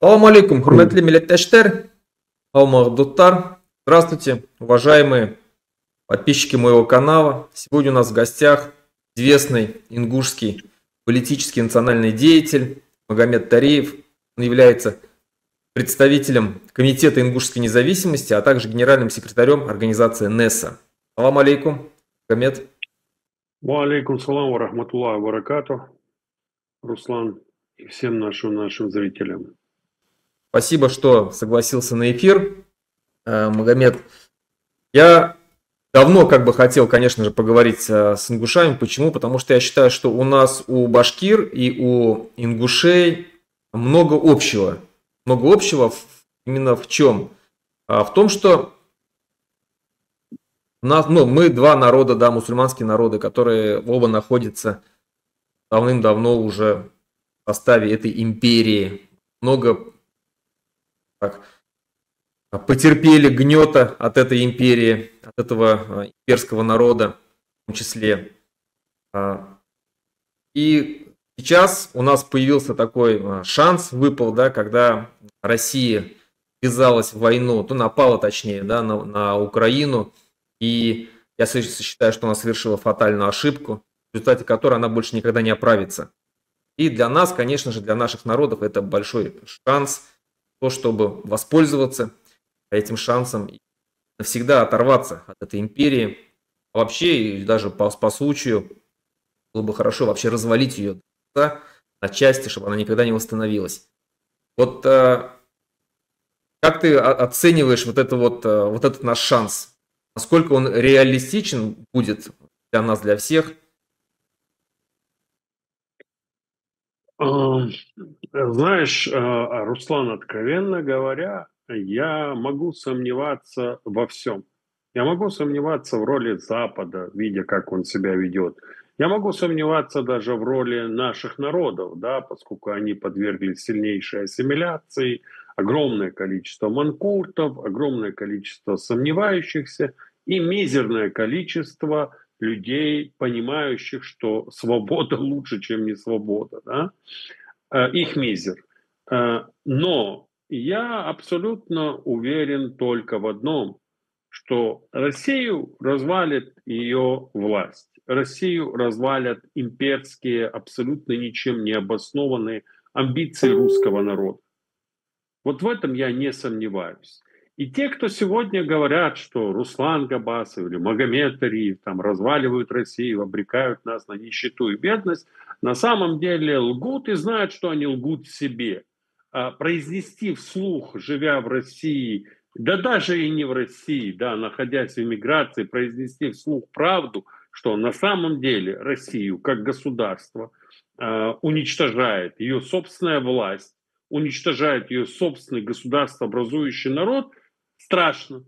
Салам алейкум, хурматли милләттәштәр, алмагдуттар. Здравствуйте, уважаемые подписчики моего канала. Сегодня у нас в гостях известный ингушский политический национальный деятель Магомед Тареев. Он является представителем Комитета ингушской независимости, а также генеральным секретарем организации НЕСА. Салам алейкум, Магомед. Ва алейкум салам ва рахматуллахи ва баракату, Руслан, и всем нашим зрителям. Спасибо, что согласился на эфир, Магомед. Я давно хотел, конечно же, поговорить с ингушами. Почему? Потому что я считаю, что у нас, у башкир и у ингушей много общего. Много общего именно в чем? В том, что мы два народа, да, мусульманские народы, которые оба находятся давным-давно уже в составе этой империи. Много потерпели гнета от этой империи, от этого имперского народа в том числе. И сейчас у нас появился такой шанс, выпал, да, когда Россия ввязалась в войну, напала точнее, да, на Украину. И я считаю, что она совершила фатальную ошибку, в результате которой она больше никогда не оправится. И для нас, конечно же, для наших народов это большой шанс, чтобы воспользоваться этим шансом и навсегда оторваться от этой империи. Вообще, и даже по случаю, было бы хорошо вообще развалить ее на части, чтобы она никогда не восстановилась. Вот как ты оцениваешь вот этот наш шанс? Насколько он реалистичен будет для нас, для всех? Знаешь, Руслан, откровенно говоря, я могу сомневаться во всем. Я могу сомневаться в роли Запада, видя, как он себя ведет. Я могу сомневаться даже в роли наших народов, да, поскольку они подверглись сильнейшей ассимиляции, огромное количество манкуртов, огромное количество сомневающихся и мизерное количество людей, понимающих, что свобода лучше, чем не свобода, да? Их мизер. Но я абсолютно уверен только в одном, что Россию развалит ее власть. Россию развалят имперские, абсолютно ничем не обоснованные амбиции русского народа. Вот в этом я не сомневаюсь. И те, кто сегодня говорят, что Руслан Габасов или Магомед Тареев там разваливают Россию, обрекают нас на нищету и бедность, на самом деле лгут и знают, что они лгут себе. Произнести вслух, живя в России, да даже и не в России, да, находясь в эмиграции, произнести вслух правду, что на самом деле Россию как государство уничтожает ее собственная власть, уничтожает ее собственный государствообразующий народ, страшно.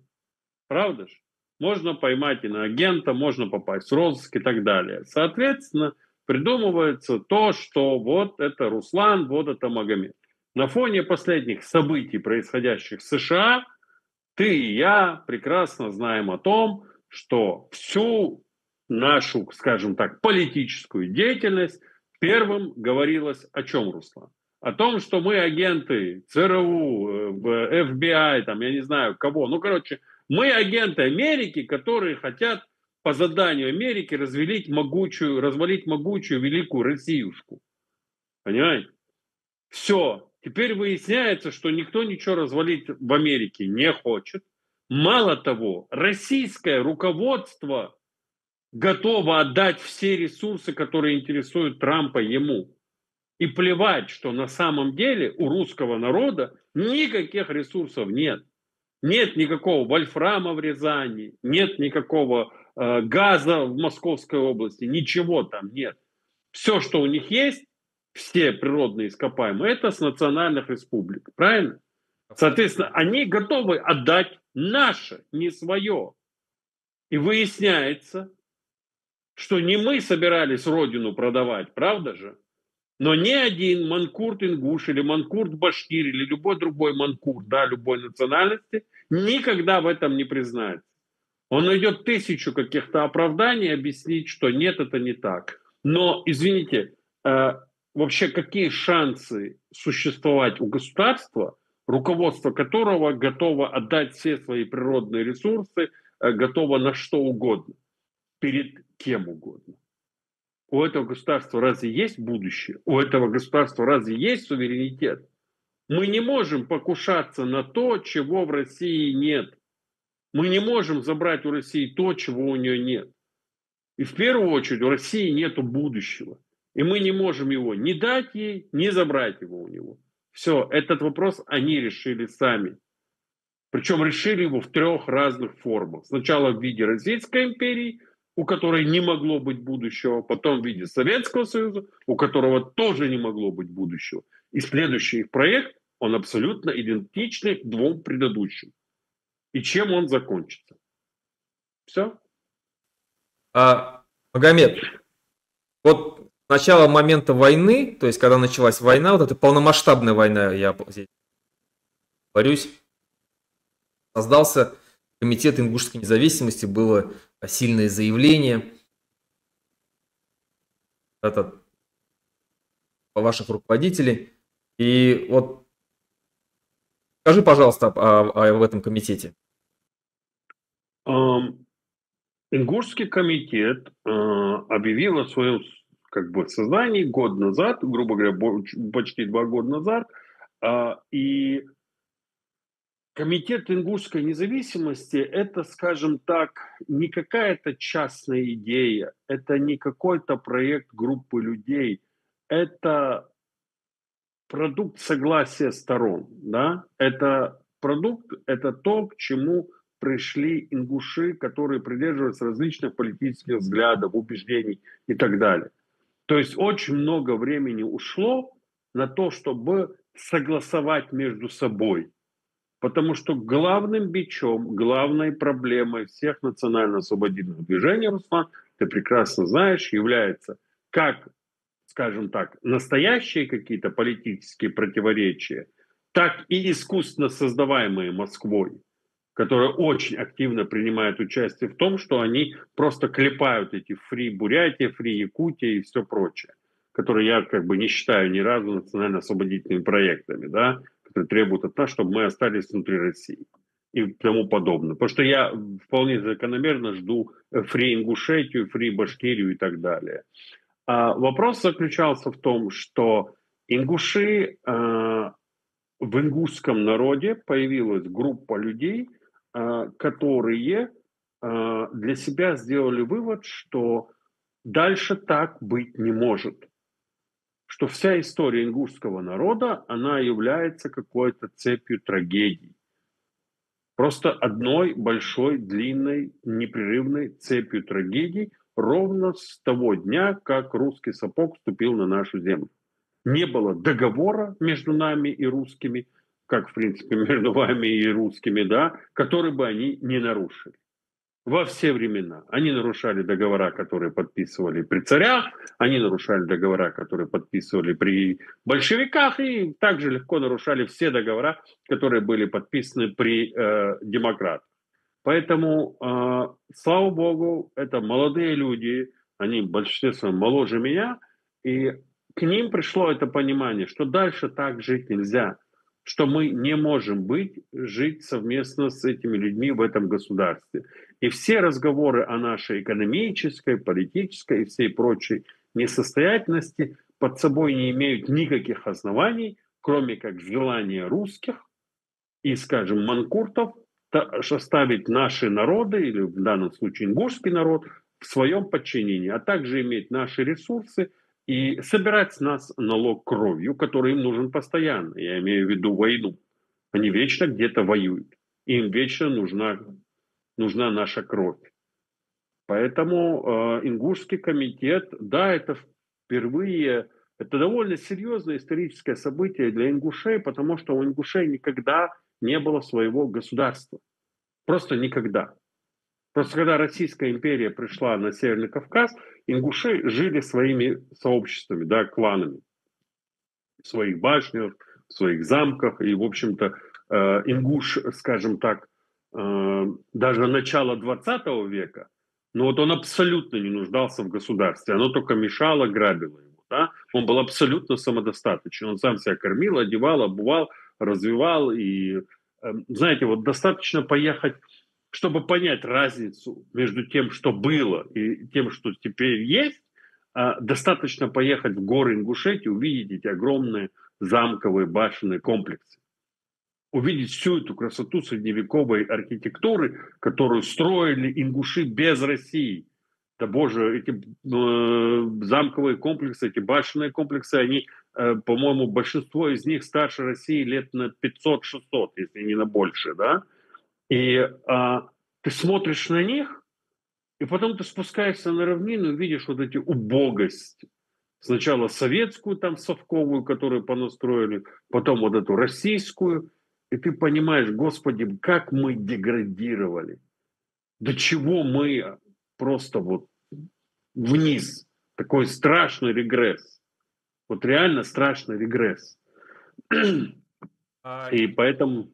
Правда же? Можно поймать иноагента, можно попасть в розыск и так далее. Соответственно, придумывается то, что вот это Руслан, вот это Магомед. На фоне последних событий, происходящих в США, ты и я прекрасно знаем о том, что всю нашу, скажем так, политическую деятельность первым говорилось о чем, Руслан? О том, что мы агенты ЦРУ, FBI, там, я не знаю кого. Мы агенты Америки, которые хотят по заданию Америки развалить могучую великую Россиюшку. Понимаете? Все. Теперь выясняется, что никто ничего развалить в Америке не хочет. Мало того, российское руководство готово отдать все ресурсы, которые интересуют Трампа, ему. И плевать, что на самом деле у русского народа никаких ресурсов нет. Нет никакого вольфрама в Рязани, нет никакого газа в Московской области, ничего там нет. Все, что у них есть, все природные ископаемые, это с национальных республик, правильно? Соответственно, они готовы отдать наше, не свое. И выясняется, что не мы собирались родину продавать, правда же? Но ни один манкурт-ингуш или манкурт-башкир или любой другой манкурт, да, любой национальности, никогда в этом не признается. Он найдет 1000 каких-то оправданий объяснить, что нет, это не так. Но, извините, вообще какие шансы существовать у государства, руководство которого готово отдать все свои природные ресурсы, готово на что угодно, перед кем угодно. У этого государства разве есть будущее? У этого государства разве есть суверенитет? Мы не можем покушаться на то, чего в России нет. Мы не можем забрать у России то, чего у нее нет. И в первую очередь у России нет будущего. И мы не можем его ни дать ей, ни забрать его у него. Все, этот вопрос они решили сами. Причем решили его в 3 разных формах. Сначала в виде Российской империи, у которой не могло быть будущего, потом в виде Советского Союза, у которого тоже не могло быть будущего. И следующий их проект, он абсолютно идентичный 2 предыдущим. И чем он закончится? Все. Магомед, вот с начала момента войны, то есть когда началась война, вот эта полномасштабная война, я здесь борюсь, создался комитет ингушской независимости, было сильное заявление ваших руководителей. И вот скажи, пожалуйста, об этом комитете. Ингушский комитет объявил о своем создании год назад, грубо говоря, почти 2 года назад. И комитет ингушской независимости – это, скажем так, не какая-то частная идея, это не какой-то проект группы людей, это продукт согласия сторон, да? Это продукт, это то, к чему пришли ингуши, которые придерживаются различных политических взглядов, убеждений и так далее. То есть очень много времени ушло на то, чтобы согласовать между собой. Потому что главным бичом, главной проблемой всех национально-освободительных движений, Руслан, ты прекрасно знаешь, является как, скажем так, настоящие какие-то политические противоречия, так и искусственно создаваемые Москвой, которая очень активно принимает участие в том, что они просто клепают эти фри Бурятия, фри Якутия и все прочее, которые я не считаю ни разу национально-освободительными проектами, да, которые требуют от нас, чтобы мы остались внутри России и тому подобное. Потому что я вполне закономерно жду фри Ингушетию, фри Башкирию и так далее. Вопрос заключался в том, что ингуши, в ингушском народе появилась группа людей, которые для себя сделали вывод, что дальше так быть не может. Что вся история ингушского народа, она является какой-то цепью трагедий. Просто одной большой, длинной, непрерывной цепью трагедий ровно с того дня, как русский сапог вступил на нашу землю. Не было договора между нами и русскими, как, в принципе, между вами и русскими, да, который бы они не нарушили. Во все времена. Они нарушали договора, которые подписывали при царях, они нарушали договора, которые подписывали при большевиках, и также легко нарушали все договора, которые были подписаны при демократах. Поэтому, слава богу, это молодые люди, они в большинстве своем моложе меня, и к ним пришло это понимание, что дальше так жить нельзя, что мы не можем жить совместно с этими людьми в этом государстве. И все разговоры о нашей экономической, политической и всей прочей несостоятельности под собой не имеют никаких оснований, кроме как желания русских и, скажем, манкуртов оставить наши народы, или в данном случае ингушский народ, в своем подчинении, а также иметь наши ресурсы и собирать с нас налог кровью, который им нужен постоянно. Я имею в виду войну. Они вечно где-то воюют. Им вечно нужна наша кровь. Поэтому Ингушский комитет, да, это впервые, это довольно серьезное историческое событие для ингушей, потому что у ингушей никогда не было своего государства. Просто никогда. Просто когда Российская империя пришла на Северный Кавказ, ингуши жили своими сообществами, да, кланами. В своих башнях, в своих замках. И, в общем-то, ингуш, скажем так, даже начала 20 века, но вот он абсолютно не нуждался в государстве. Оно только мешало, грабило его. Да? Он был абсолютно самодостаточен. Он сам себя кормил, одевал, обувал, развивал. И, знаете, вот достаточно поехать, чтобы понять разницу между тем, что было, и тем, что теперь есть. Достаточно поехать в горы Ингушетии, увидеть эти огромные замковые башенные комплексы. Увидеть всю эту красоту средневековой архитектуры, которую строили ингуши без России. Да боже, эти замковые комплексы, эти башенные комплексы, они, по-моему, большинство из них старше России лет на 500-600, если не на больше, да? И ты смотришь на них, и потом ты спускаешься на равнину и видишь вот эти убогость. Сначала советскую там совковую, которую понастроили, потом вот эту российскую. И ты понимаешь, Господи, как мы деградировали. До чего мы просто вот вниз. Такой страшный регресс. Вот реально страшный регресс. И поэтому...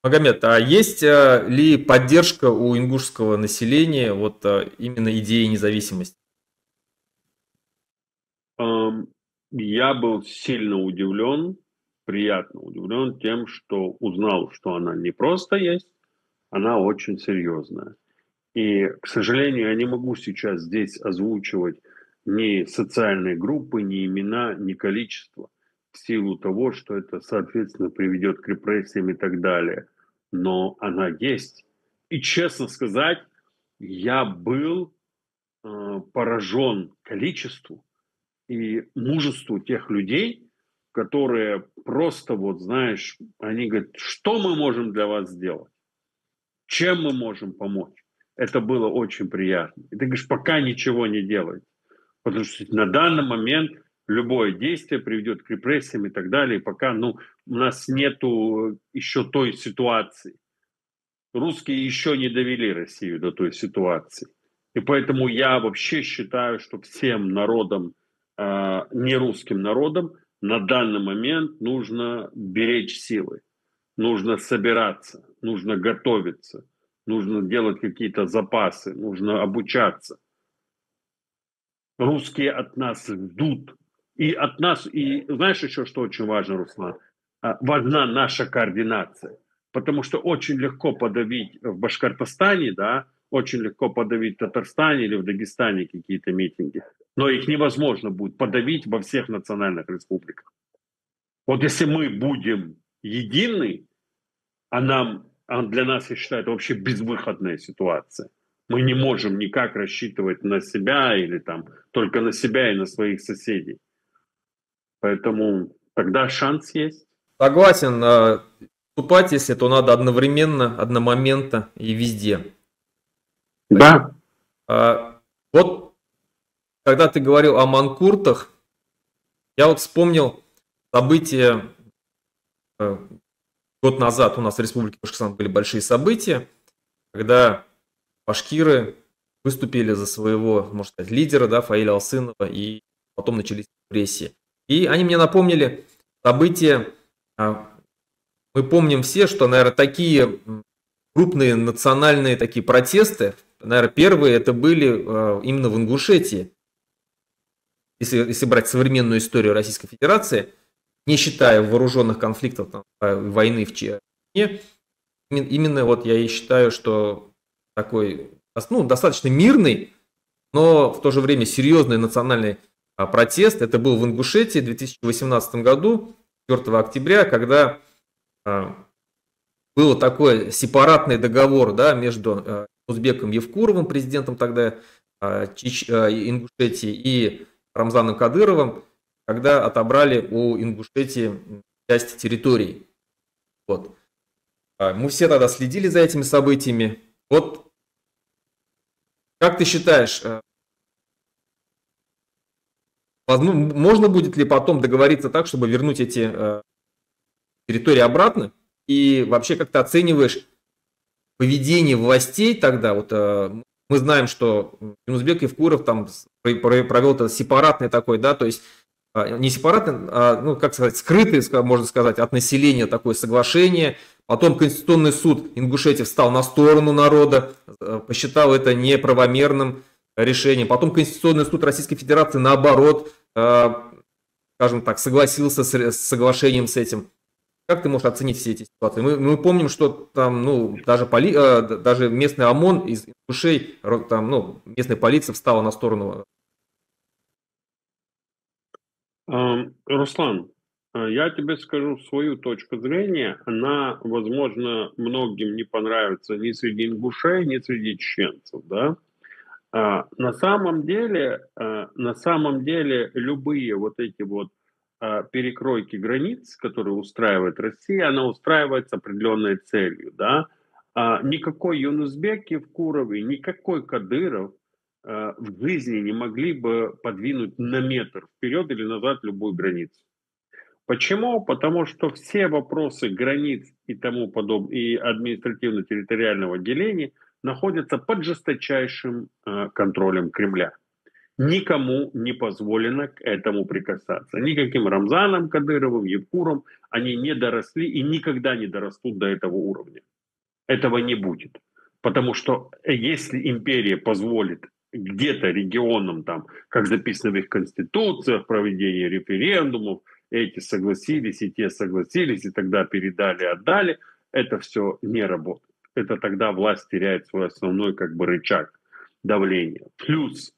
Магомед, а есть ли поддержка у ингушского населения вот именно идеи независимости? Я был сильно удивлен, приятно удивлен тем, что узнал, что она не просто есть, она очень серьезная. И, к сожалению, я не могу сейчас здесь озвучивать ни социальные группы, ни имена, ни количество, в силу того, что это, соответственно, приведет к репрессиям и так далее. Но она есть. И, честно сказать, я был поражен количеству и мужеству тех людей, которые просто, вот знаешь, они говорят, что мы можем для вас сделать? Чем мы можем помочь? Это было очень приятно. И ты говоришь, пока ничего не делай. Потому что на данный момент любое действие приведет к репрессиям и так далее. И пока у нас нету еще той ситуации. Русские еще не довели Россию до той ситуации. И поэтому я вообще считаю, что всем народам, не русским народам, на данный момент нужно беречь силы. Нужно собираться, нужно готовиться, нужно делать какие-то запасы, нужно обучаться. Русские от нас ждут. И от нас, и знаешь еще, что очень важно, Руслан? Важна наша координация. Потому что очень легко подавить в Башкортостане, да, очень легко подавить в Татарстане или в Дагестане какие-то митинги. Но их невозможно будет подавить во всех национальных республиках. Вот если мы будем едины, для нас, я считаю, это вообще безвыходная ситуация. Мы не можем никак рассчитывать на себя или там только на себя и на своих соседей. Поэтому тогда шанс есть. Согласен. Вступать, если то надо одновременно, одномоментно и везде. Да. Вот, когда ты говорил о манкуртах, я вот вспомнил события год назад у нас в Республике Башкортостан были большие события, когда башкиры выступили за своего, можно сказать, лидера, да, Фаиля Алсынова, и потом начались репрессии. И они мне напомнили события, мы помним все, что, наверное, такие крупные национальные такие протесты, наверное, первые это были именно в Ингушетии, если брать современную историю Российской Федерации, не считая вооруженных конфликтов, там, войны в Чечне, именно вот я и считаю, что такой, достаточно мирный, но в то же время серьезный национальный протест, это был в Ингушетии в 2018 году, 4 октября, когда был такой сепаратный договор, да, между Узбеком Евкуровым, президентом тогда Ингушетии, и Рамзаном Кадыровым, когда отобрали у Ингушетии часть территорий. Вот. Мы все тогда следили за этими событиями. Вот как ты считаешь, можно будет ли потом договориться так, чтобы вернуть эти территории обратно? И вообще, как ты оцениваешь поведение властей тогда? Вот мы знаем, что Узбек Евкуров там провел это сепаратный такой, да, то есть не сепаратный, как сказать, скрытый, можно сказать, от населения такое соглашение. Потом Конституционный суд Ингушетии встал на сторону народа, посчитал это неправомерным. решением. Потом Конституционный суд Российской Федерации, наоборот, скажем так, согласился с соглашением с этим. Как ты можешь оценить все эти ситуации? Мы помним, что там, ну, даже местный ОМОН из ингушей, там, ну, местная полиция встала на сторону. Руслан, я тебе скажу свою точку зрения. Она, возможно, многим не понравится ни среди ингушей, ни среди чеченцев, да? На самом деле любые вот эти вот перекройки границ, которые устраивает Россия, она устраивает с определенной целью, да. Никакой Юнусбек Евкуров и никакой Кадыров в жизни не могли бы подвинуть на метр вперед или назад любую границу. Почему? Потому что все вопросы границ и тому подобное, и административно-территориального деления находятся под жесточайшим контролем Кремля. Никому не позволено к этому прикасаться. Никаким Рамзаном Кадыровым, Евкуром они не доросли и никогда не дорастут до этого уровня. Этого не будет. Потому что если империя позволит где-то регионам, там, как записано в их конституциях, проведение референдумов, эти согласились, и те согласились, и тогда передали, отдали, это все не работает. Это тогда власть теряет свой основной как бы рычаг давления. Плюс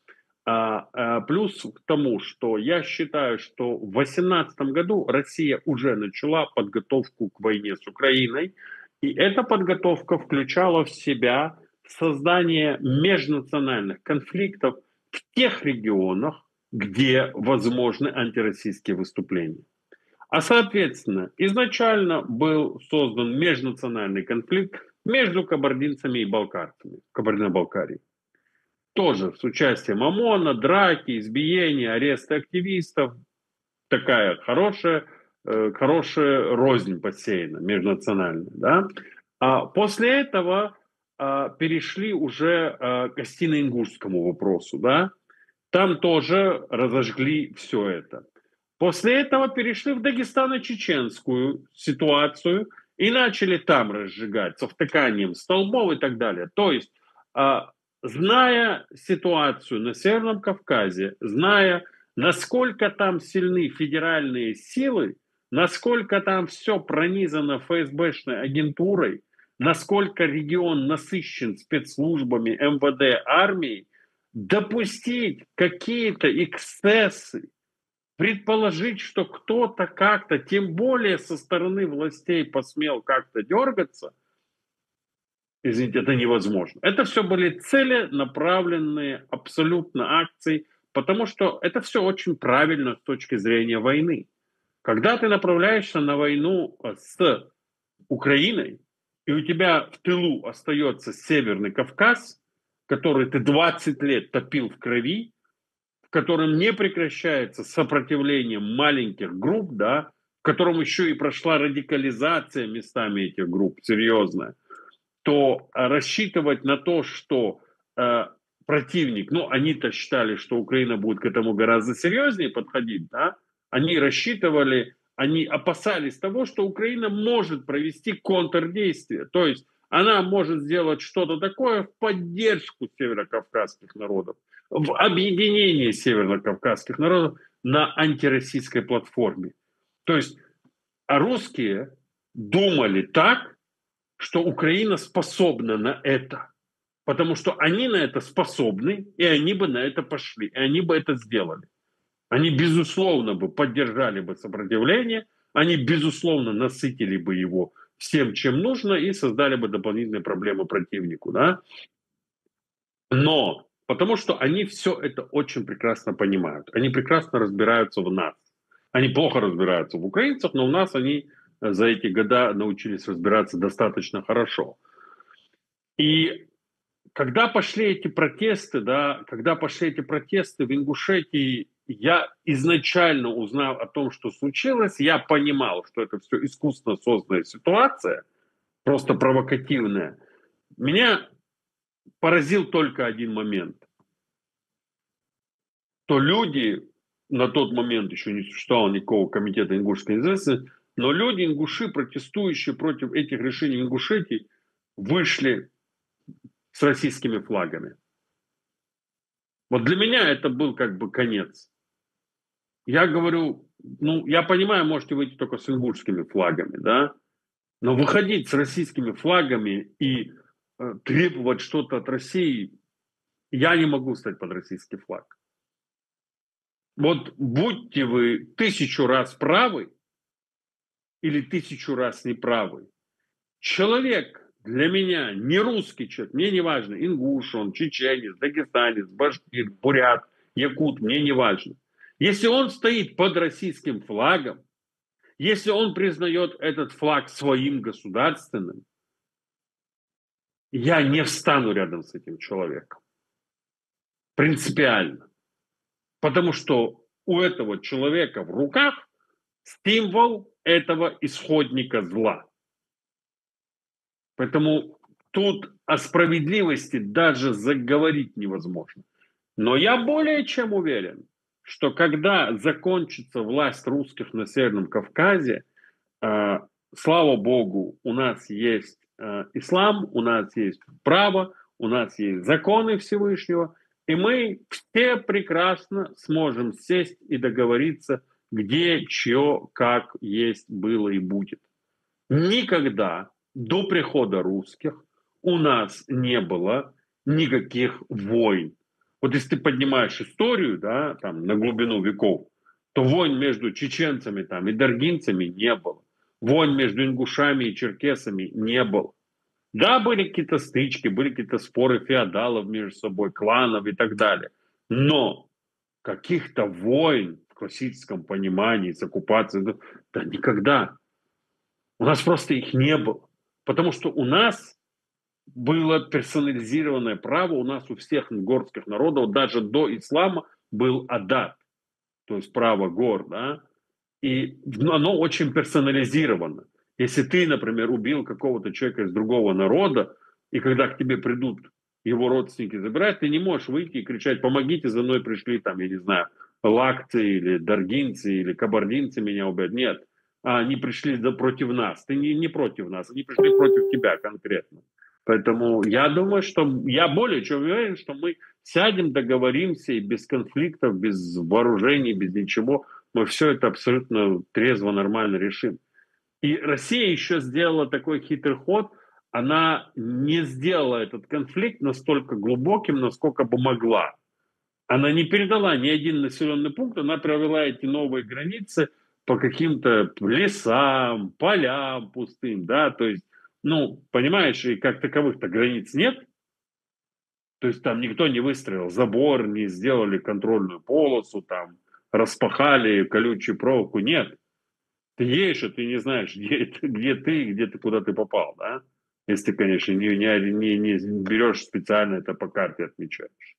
к тому, что я считаю, что в 2018 году Россия уже начала подготовку к войне с Украиной, и эта подготовка включала в себя создание межнациональных конфликтов в тех регионах, где возможны антироссийские выступления. Соответственно, изначально был создан межнациональный конфликт между кабардинцами и балкарцами, Кабардино-Балкарии. Тоже с участием ОМОНа, драки, избиения, аресты активистов. Такая хорошая рознь посеяна межнациональная. Да? После этого перешли уже к Остино-Ингушскому вопросу. Да? Там тоже разожгли все это. После этого перешли в Дагестано-чеченскую ситуацию и начали там разжигать со втыканием столбов и так далее. То есть, зная ситуацию на Северном Кавказе, зная, насколько там сильны федеральные силы, насколько там все пронизано ФСБшной агентурой, насколько регион насыщен спецслужбами, МВД, армией, допустить какие-то эксцессы, предположить, что кто-то как-то, тем более со стороны властей, посмел как-то дергаться, извините, это невозможно. Это все были целенаправленные абсолютно акции, потому что это все очень правильно с точки зрения войны. Когда ты направляешься на войну с Украиной, и у тебя в тылу остается Северный Кавказ, который ты 20 лет топил в крови, в котором не прекращается сопротивление маленьких групп, да, в котором еще и прошла радикализация местами этих групп серьезная, то рассчитывать на то, что противник, ну, они-то считали, что Украина будет к этому гораздо серьезнее подходить, да, они рассчитывали, они опасались того, что Украина может провести контрдействие, то есть она может сделать что-то такое в поддержку северокавказских народов, в объединении северокавказских народов на антироссийской платформе. То есть русские думали так, что Украина способна на это, потому что они на это способны, и они бы на это пошли, и они бы это сделали. Они, безусловно, бы поддержали бы сопротивление, они, безусловно, насытили бы его всем, чем нужно, и создали бы дополнительные проблемы противнику. Да? Но потому что они все это очень прекрасно понимают. Они прекрасно разбираются в нас. Они плохо разбираются в украинцах, но у нас они за эти года научились разбираться достаточно хорошо. И когда пошли эти протесты, да, когда пошли эти протесты в Ингушетии, я изначально узнав о том, что случилось, я понимал, что это все искусственно созданная ситуация, просто провокативная. Меня поразил только один момент. То люди, на тот момент еще не существовало никакого комитета ингушской независимости, но люди, ингуши, протестующие против этих решений в Ингушетии, вышли с российскими флагами. Вот для меня это был как бы конец. Я говорю, ну, я понимаю, можете выйти только с ингушскими флагами, да, но выходить с российскими флагами и требовать что-то от России, я не могу стать под российский флаг. Вот будьте вы 1000 раз правы или 1000 раз неправы. Человек для меня не русский человек, мне не важно, ингуш он, чеченец, дагестанец, башкир, бурят, якут, мне не важно. Если он стоит под российским флагом, если он признает этот флаг своим государственным, я не встану рядом с этим человеком. Принципиально. Потому что у этого человека в руках символ этого исходника зла. Поэтому тут о справедливости даже заговорить невозможно. Но я более чем уверен, что когда закончится власть русских на Северном Кавказе, слава богу, у нас есть ислам, у нас есть право, у нас есть законы Всевышнего, и мы все прекрасно сможем сесть и договориться, где, что, как есть, было и будет. Никогда до прихода русских у нас не было никаких войн. Вот если ты поднимаешь историю, да, там, на глубину веков, то войн между чеченцами там, и даргинцами не было. Войн между ингушами и черкесами не было. Да, были какие-то стычки, были какие-то споры феодалов между собой, кланов и так далее. Но каких-то войн в классическом понимании с оккупацией, да никогда. У нас просто их не было. Потому что у нас было персонализированное право, у нас у всех горских народов, даже до ислама, был адат, то есть право гор, да, и оно очень персонализировано. Если ты, например, убил какого-то человека из другого народа, и когда к тебе придут его родственники забирать, ты не можешь выйти и кричать: помогите, за мной пришли, там, я не знаю, лакцы или даргинцы или кабардинцы меня убьют. Нет, они пришли против нас. Ты не против нас, они пришли против тебя конкретно. Поэтому я думаю, что я более чем уверен, что мы сядем, договоримся и без конфликтов, без вооружений, без ничего мы все это абсолютно трезво, нормально решим. И Россия еще сделала такой хитрый ход. Она не сделала этот конфликт настолько глубоким, насколько бы могла. Она не передала ни один населенный пункт, она провела эти новые границы по каким-то лесам, полям пустым, да, то есть, ну, понимаешь, и как таковых-то границ нет, то есть там никто не выстроил забор, не сделали контрольную полосу, там, распахали колючую проволоку, нет. Ты едешь, и ты не знаешь, где ты, куда ты попал, да? Если ты, конечно, не берешь специально это по карте отмечаешь.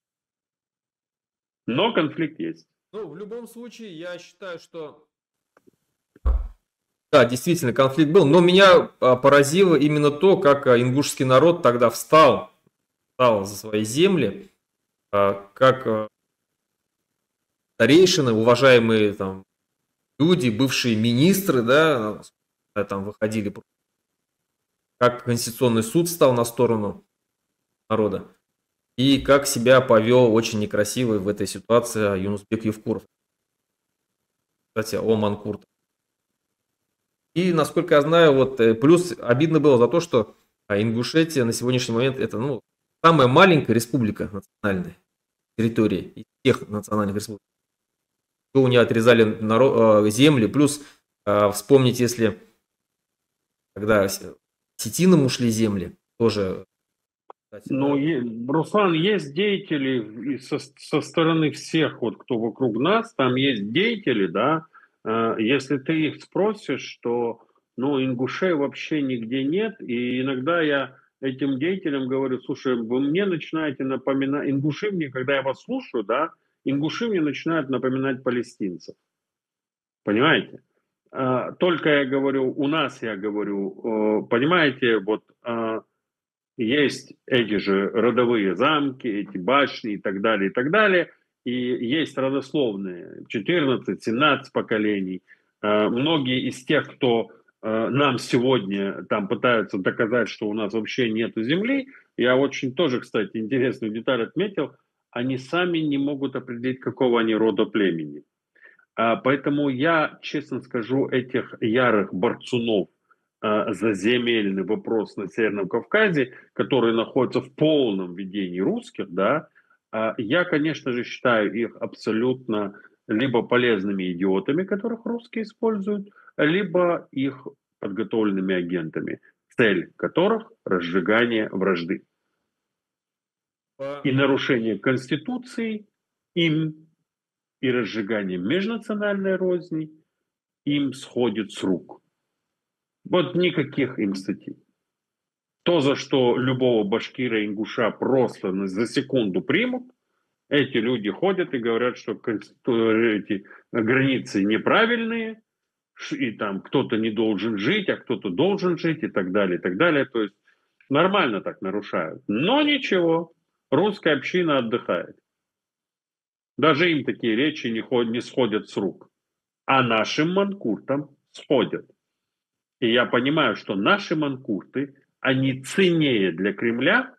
Но конфликт есть. Ну, в любом случае, я считаю, что да, действительно, конфликт был, но меня поразило именно то, как ингушский народ тогда встал за свои земли, как старейшины, уважаемые там люди, бывшие министры, да, там выходили, как Конституционный суд стал на сторону народа, и как себя повел очень некрасиво в этой ситуации Юнусбек Евкуров, кстати, о Манкурт. И, насколько я знаю, вот плюс обидно было за то, что Ингушетия на сегодняшний момент это, ну, самая маленькая республика национальной территории из всех национальных республик. У нее отрезали земли, плюс вспомнить, если когда осетинам ушли земли, тоже, кстати, Ну, да. Руслан, есть деятели со стороны всех, вот кто вокруг нас, там есть деятели, да, если ты их спросишь, то, ну, ингушей вообще нигде нет, и иногда я этим деятелям говорю: слушай, вы мне начинаете напоминать, ингуши мне, когда я вас слушаю, да, ингуши мне начинают напоминать палестинцев, понимаете? Только я говорю, у нас я говорю, понимаете, вот есть эти же родовые замки, эти башни и так далее, и так далее. И есть родословные 14-17 поколений. Многие из тех, кто нам сегодня там пытаются доказать, что у нас вообще нет земли, я очень тоже, кстати, интересную деталь отметил. они сами не могут определить, какого они рода племени. Поэтому я, честно скажу, этих ярых борцунов за земельный вопрос на Северном Кавказе, которые находятся в полном ведении русских, да, я, конечно же, считаю их абсолютно либо полезными идиотами, которых русские используют, либо их подготовленными агентами, цель которых – разжигание вражды и По- нарушение Конституции им и разжигание межнациональной розни им сходит с рук. Вот никаких им статей. То, за что любого башкира, ингуша просто за секунду примут, эти люди ходят и говорят, что эти границы неправильные, и там кто-то не должен жить, а кто-то должен жить, и так далее, и так далее. То есть нормально так нарушают. Но ничего, русская община отдыхает. Даже им такие речи не сходят с рук. А нашим манкуртам сходят. И я понимаю, что наши манкурты, они ценнее для Кремля,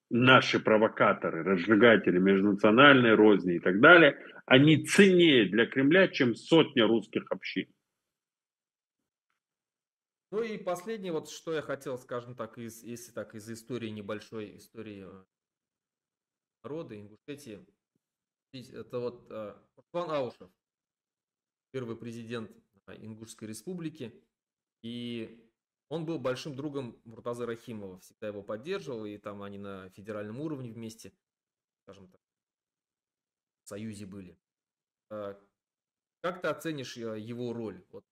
наши провокаторы, разжигатели межнациональной розни и так далее, они ценнее для Кремля, чем сотня русских общин. Ну и последнее, вот что я хотел, скажем так, если так, из истории, небольшой истории народа, Ингушетии, это вот Руслан Аушев, первый президент Ингушской республики, и он был большим другом Муртазы Рахимова, всегда его поддерживал, и там они на федеральном уровне вместе, скажем так, в союзе были. А как ты оценишь его роль? Вот,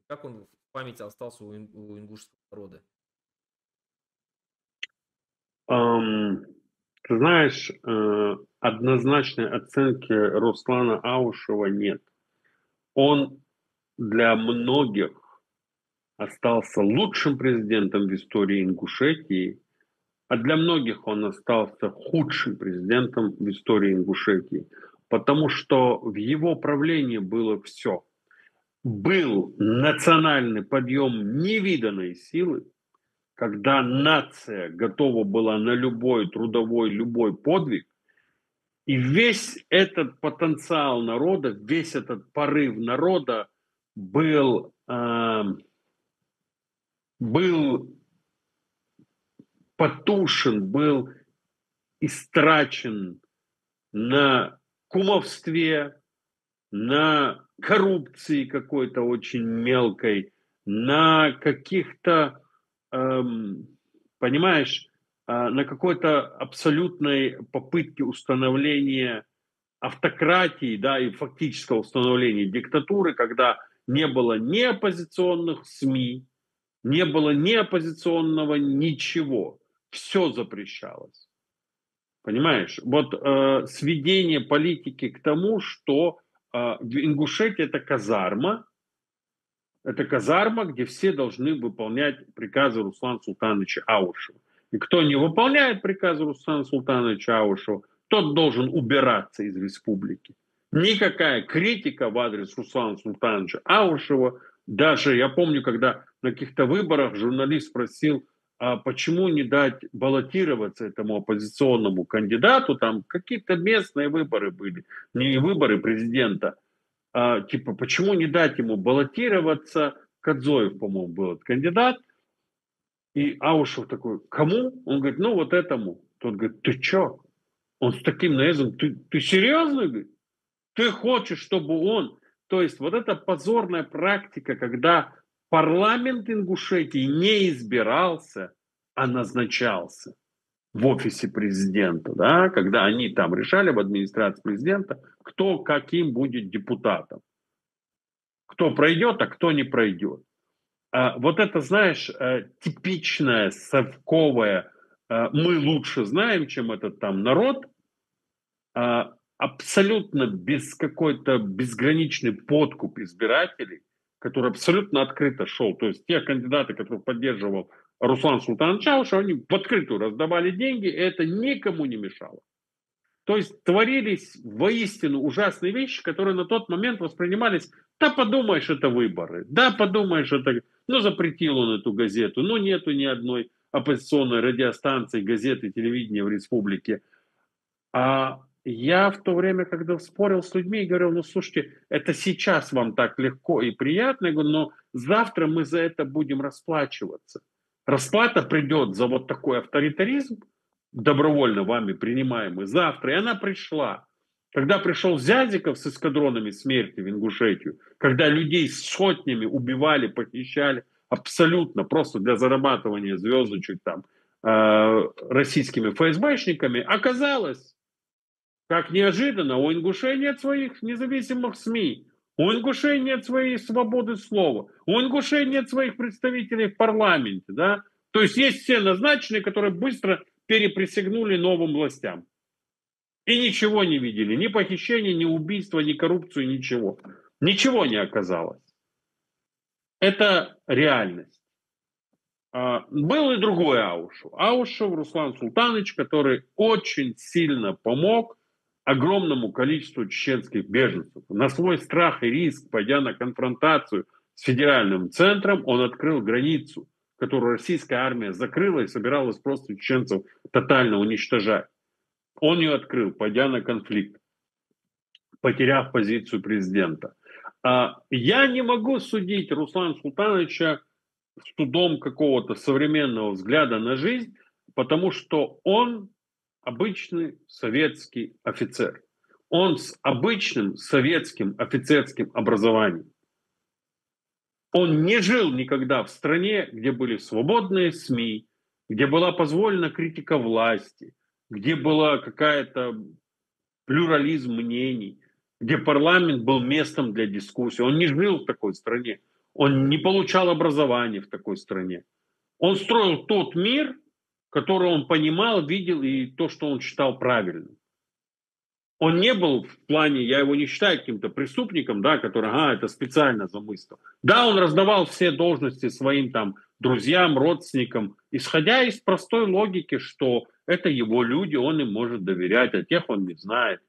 как он в памяти остался у ингушского народа? Ам, Ты знаешь, однозначной оценки Руслана Аушева нет. Он для многих остался лучшим президентом в истории Ингушетии, а для многих он остался худшим президентом в истории Ингушетии, потому что в его правлении было все. Был национальный подъем невиданной силы, когда нация готова была на любой трудовой, любой подвиг, и весь этот потенциал народа, весь этот порыв народа был потушен, был истрачен на кумовстве, на коррупции какой-то очень мелкой, на каких-то, понимаешь, на какой-то абсолютной попытке установления автократии, да, и фактического установления диктатуры, когда не было ни оппозиционных СМИ, не было ни оппозиционного ничего. Все запрещалось. Понимаешь? Вот сведение политики к тому, что в Ингушетии это казарма, где все должны выполнять приказы Руслана Султановича Аушева. И кто не выполняет приказы Руслана Султановича Аушева, тот должен убираться из республики. Никакая критика в адрес Руслана Султановича Аушева, даже я помню, когда на каких-то выборах журналист спросил, а почему не дать баллотироваться этому оппозиционному кандидату, там какие-то местные выборы были, не выборы президента, типа, почему не дать ему баллотироваться? Кадзоев, по-моему, был этот кандидат. И Аушев такой, кому? Он говорит, ну вот этому. Тот говорит, ты чё? Он с таким наездом, ты серьезно? Говорит? Ты хочешь, чтобы он... То есть вот эта позорная практика, когда парламент Ингушетии не избирался, а назначался в офисе президента, да, когда они там решали в администрации президента, кто каким будет депутатом. Кто пройдет, а кто не пройдет. Вот это, знаешь, типичное совковое «мы лучше знаем, чем этот там народ», абсолютно без какой-то безграничный подкуп избирателей, который абсолютно открыто шел. То есть те кандидаты, которых поддерживал Руслан Султанович Чаушев, они в открытую раздавали деньги, и это никому не мешало. То есть творились воистину ужасные вещи, которые на тот момент воспринимались, да подумаешь, это выборы, да подумаешь, это... Ну, запретил он эту газету, ну, нету ни одной оппозиционной радиостанции, газеты, телевидения в республике. Я в то время, когда спорил с людьми, говорил: ну слушайте, это сейчас вам так легко и приятно, я говорю, но завтра мы за это будем расплачиваться. Расплата придет за вот такой авторитаризм, добровольно вами принимаемый, завтра, и она пришла. Когда пришел Зязиков с эскадронами смерти в Ингушетию, когда людей сотнями убивали, похищали, абсолютно просто для зарабатывания звездочек там, российскими ФСБшниками, оказалось, как неожиданно, у ингушей нет своих независимых СМИ, у ингушей нет своей свободы слова, у ингушей нет своих представителей в парламенте, да? То есть все назначенные, которые быстро переприсягнули новым властям. И ничего не видели, ни похищения, ни убийства, ни коррупцию, ничего. Ничего не оказалось. Это реальность. Был и другой Аушев. Аушев Руслан Султанович, который очень сильно помог огромному количеству чеченских беженцев. На свой страх и риск, пойдя на конфронтацию с федеральным центром, он открыл границу, которую российская армия закрыла и собиралась просто чеченцев тотально уничтожать. Он ее открыл, пойдя на конфликт, потеряв позицию президента. Я не могу судить Руслана Султановича судом какого-то современного взгляда на жизнь, потому что он обычный советский офицер. Он с обычным советским офицерским образованием. Он не жил никогда в стране, где были свободные СМИ, где была позволена критика власти, где была какая-то плюрализм мнений, где парламент был местом для дискуссии. Он не жил в такой стране. Он не получал образования в такой стране. Он строил тот мир, который он понимал, видел и то, что он считал правильным. Он не был в плане, я его не считаю каким-то преступником, да, который, это специально замыслил. Да, он раздавал все должности своим там друзьям, родственникам, исходя из простой логики, что это его люди, он им может доверять, а тех он не знает.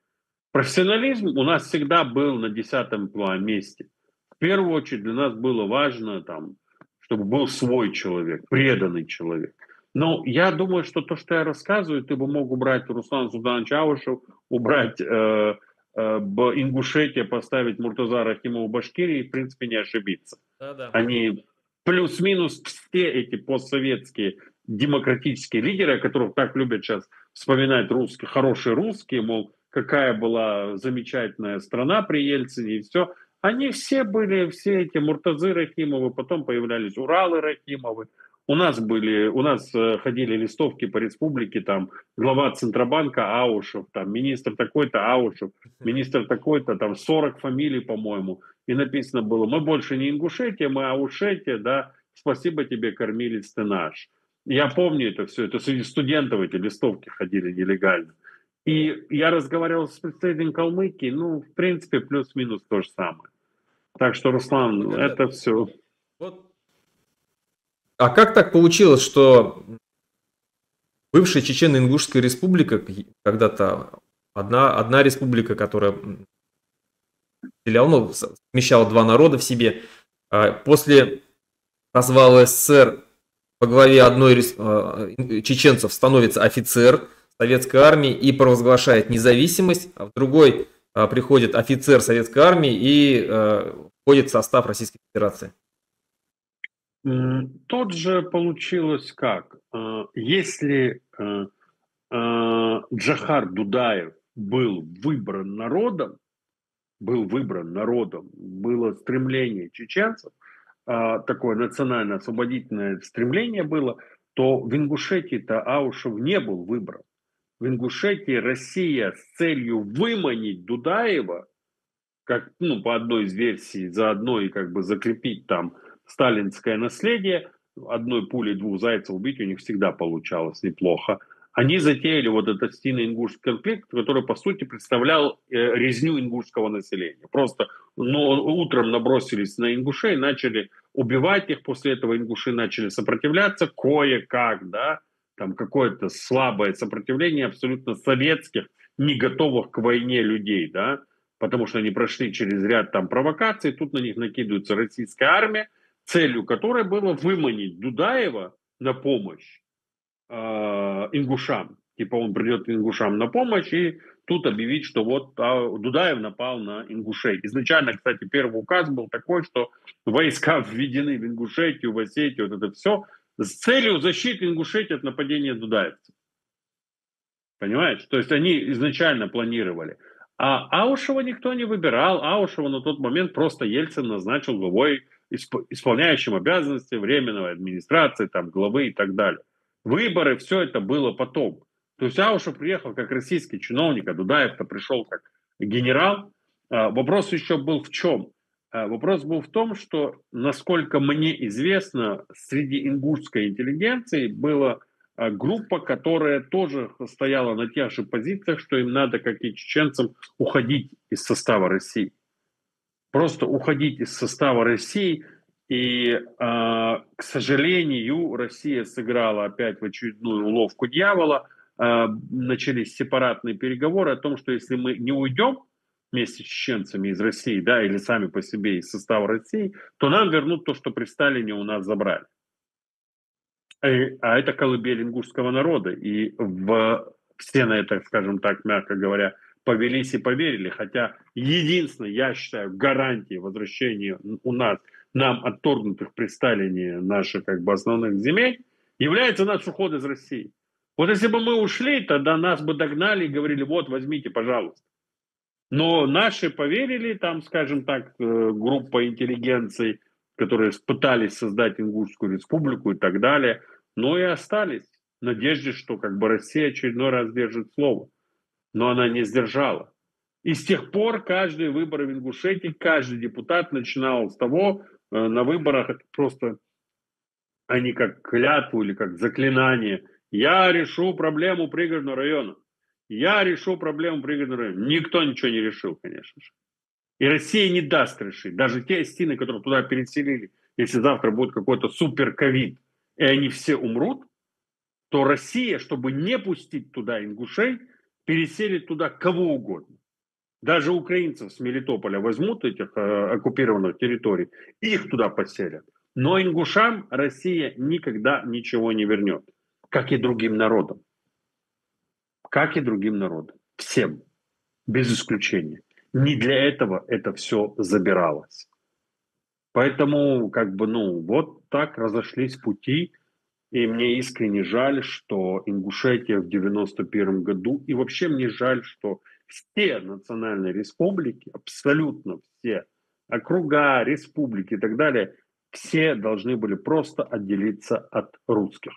Профессионализм у нас всегда был на 10-м месте. В первую очередь для нас было важно, там, чтобы был свой человек, преданный человек. Но я думаю, что то, что я рассказываю, ты бы мог убрать Руслан Султанович Аушев, убрать Ингушетия, поставить Муртаза Рахимова Башкирии, и, в принципе, не ошибиться. Да-да. Они плюс-минус все эти постсоветские демократические лидеры, которых так любят сейчас вспоминать русские, хорошие русские, мол, какая была замечательная страна при Ельцине и все. Они все были, все эти Муртазы Рахимовы, потом появлялись Уралы Рахимовы. У нас ходили листовки по республике, там глава Центробанка Аушев, там министр такой-то Аушев, министр такой-то, там 40 фамилий, по-моему. И написано было: мы больше не Ингушетия, мы Аушетия, да, спасибо тебе, кормилец ты наш. Я помню это все, это среди студентов эти листовки ходили нелегально. И я разговаривал с представителем Калмыкии, в принципе, плюс-минус то же самое. Так что, Руслан, это все. Вот. А как так получилось, что бывшая Чечено-Ингушская республика, когда-то одна республика, которая смещала два народа в себе, после развала СССР по главе одной из чеченцев становится офицер советской армии и провозглашает независимость, а в другой приходит офицер советской армии и входит в состав Российской Федерации? Тут же получилось как? Если Джохар Дудаев был выбран народом, было стремление чеченцев, такое национально-освободительное стремление было, то в Ингушетии-то Аушев не был выбран. В Ингушетии Россия с целью выманить Дудаева, как, по одной из версий, заодно и как бы закрепить там сталинское наследие, одной пулей двух зайцев убить у них всегда получалось неплохо. Они затеяли вот этот сино-ингушский конфликт, который, по сути, представлял резню ингушского населения. Просто утром набросились на ингушей, начали убивать их, после этого ингуши начали сопротивляться кое-как, да, там какое-то слабое сопротивление абсолютно советских, не готовых к войне людей, да, потому что они прошли через ряд там провокаций, тут на них накидывается российская армия, целью которой было выманить Дудаева на помощь ингушам. Типа он придет ингушам на помощь и тут объявить, что вот Дудаев напал на Ингушетию. Изначально, кстати, первый указ был такой, что войска введены в Ингушетию, в Осетию, вот это все, с целью защиты Ингушетии от нападения дудаевцев. Понимаешь? То есть они изначально планировали. А Аушева никто не выбирал. Аушева на тот момент просто Ельцин назначил главой, исполняющим обязанности временной администрации, там, главы и так далее. Выборы, все это было потом. То есть Аушев приехал как российский чиновник, а Дудаев-то пришел как генерал. Вопрос еще был в чем? Вопрос был в том, что, насколько мне известно, среди ингушской интеллигенции было группа, которая тоже стояла на тех же позициях, что им надо, как и чеченцам, уходить из состава России. Просто уходить из состава России. И, к сожалению, Россия сыграла опять в очередную уловку дьявола. Начались сепаратные переговоры о том, что если мы не уйдем вместе с чеченцами из России, да, или сами по себе из состава России, то нам вернут то, что при Сталине у нас забрали. А это колыбель ингушского народа. И все на это, скажем так, мягко говоря, повелись и поверили. Хотя единственное, я считаю, гарантией возвращения у нас, нам отторгнутых при Сталине наших как бы основных земель, является наш уход из России. Вот если бы мы ушли, тогда нас бы догнали и говорили, вот, возьмите, пожалуйста. Но наши поверили, там, скажем так, группа интеллигенции, которые пытались создать Ингушскую республику и так далее, но и остались в надежде, что как бы Россия очередной раз держит слово. Но она не сдержала. И с тех пор каждые выборы в Ингушетии, каждый депутат начинал с того, на выборах это просто они как клятву или как заклинание. Я решу проблему пригородного района. Я решу проблему пригородного района. Никто ничего не решил, конечно же. И Россия не даст решить. Даже те остины, которые туда переселили, если завтра будет какой-то супер ковид, и они все умрут, то Россия, чтобы не пустить туда ингушей, переселит туда кого угодно. Даже украинцев с Мелитополя возьмут, этих оккупированных территорий, их туда поселят. Но ингушам Россия никогда ничего не вернет. Как и другим народам. Как и другим народам. Всем. Без исключения. Не для этого это все забиралось. Поэтому, как бы, ну, вот так разошлись пути. И мне искренне жаль, что Ингушетия в 91 году, и вообще мне жаль, что все национальные республики, абсолютно все, округа, республики и так далее, все должны были просто отделиться от русских.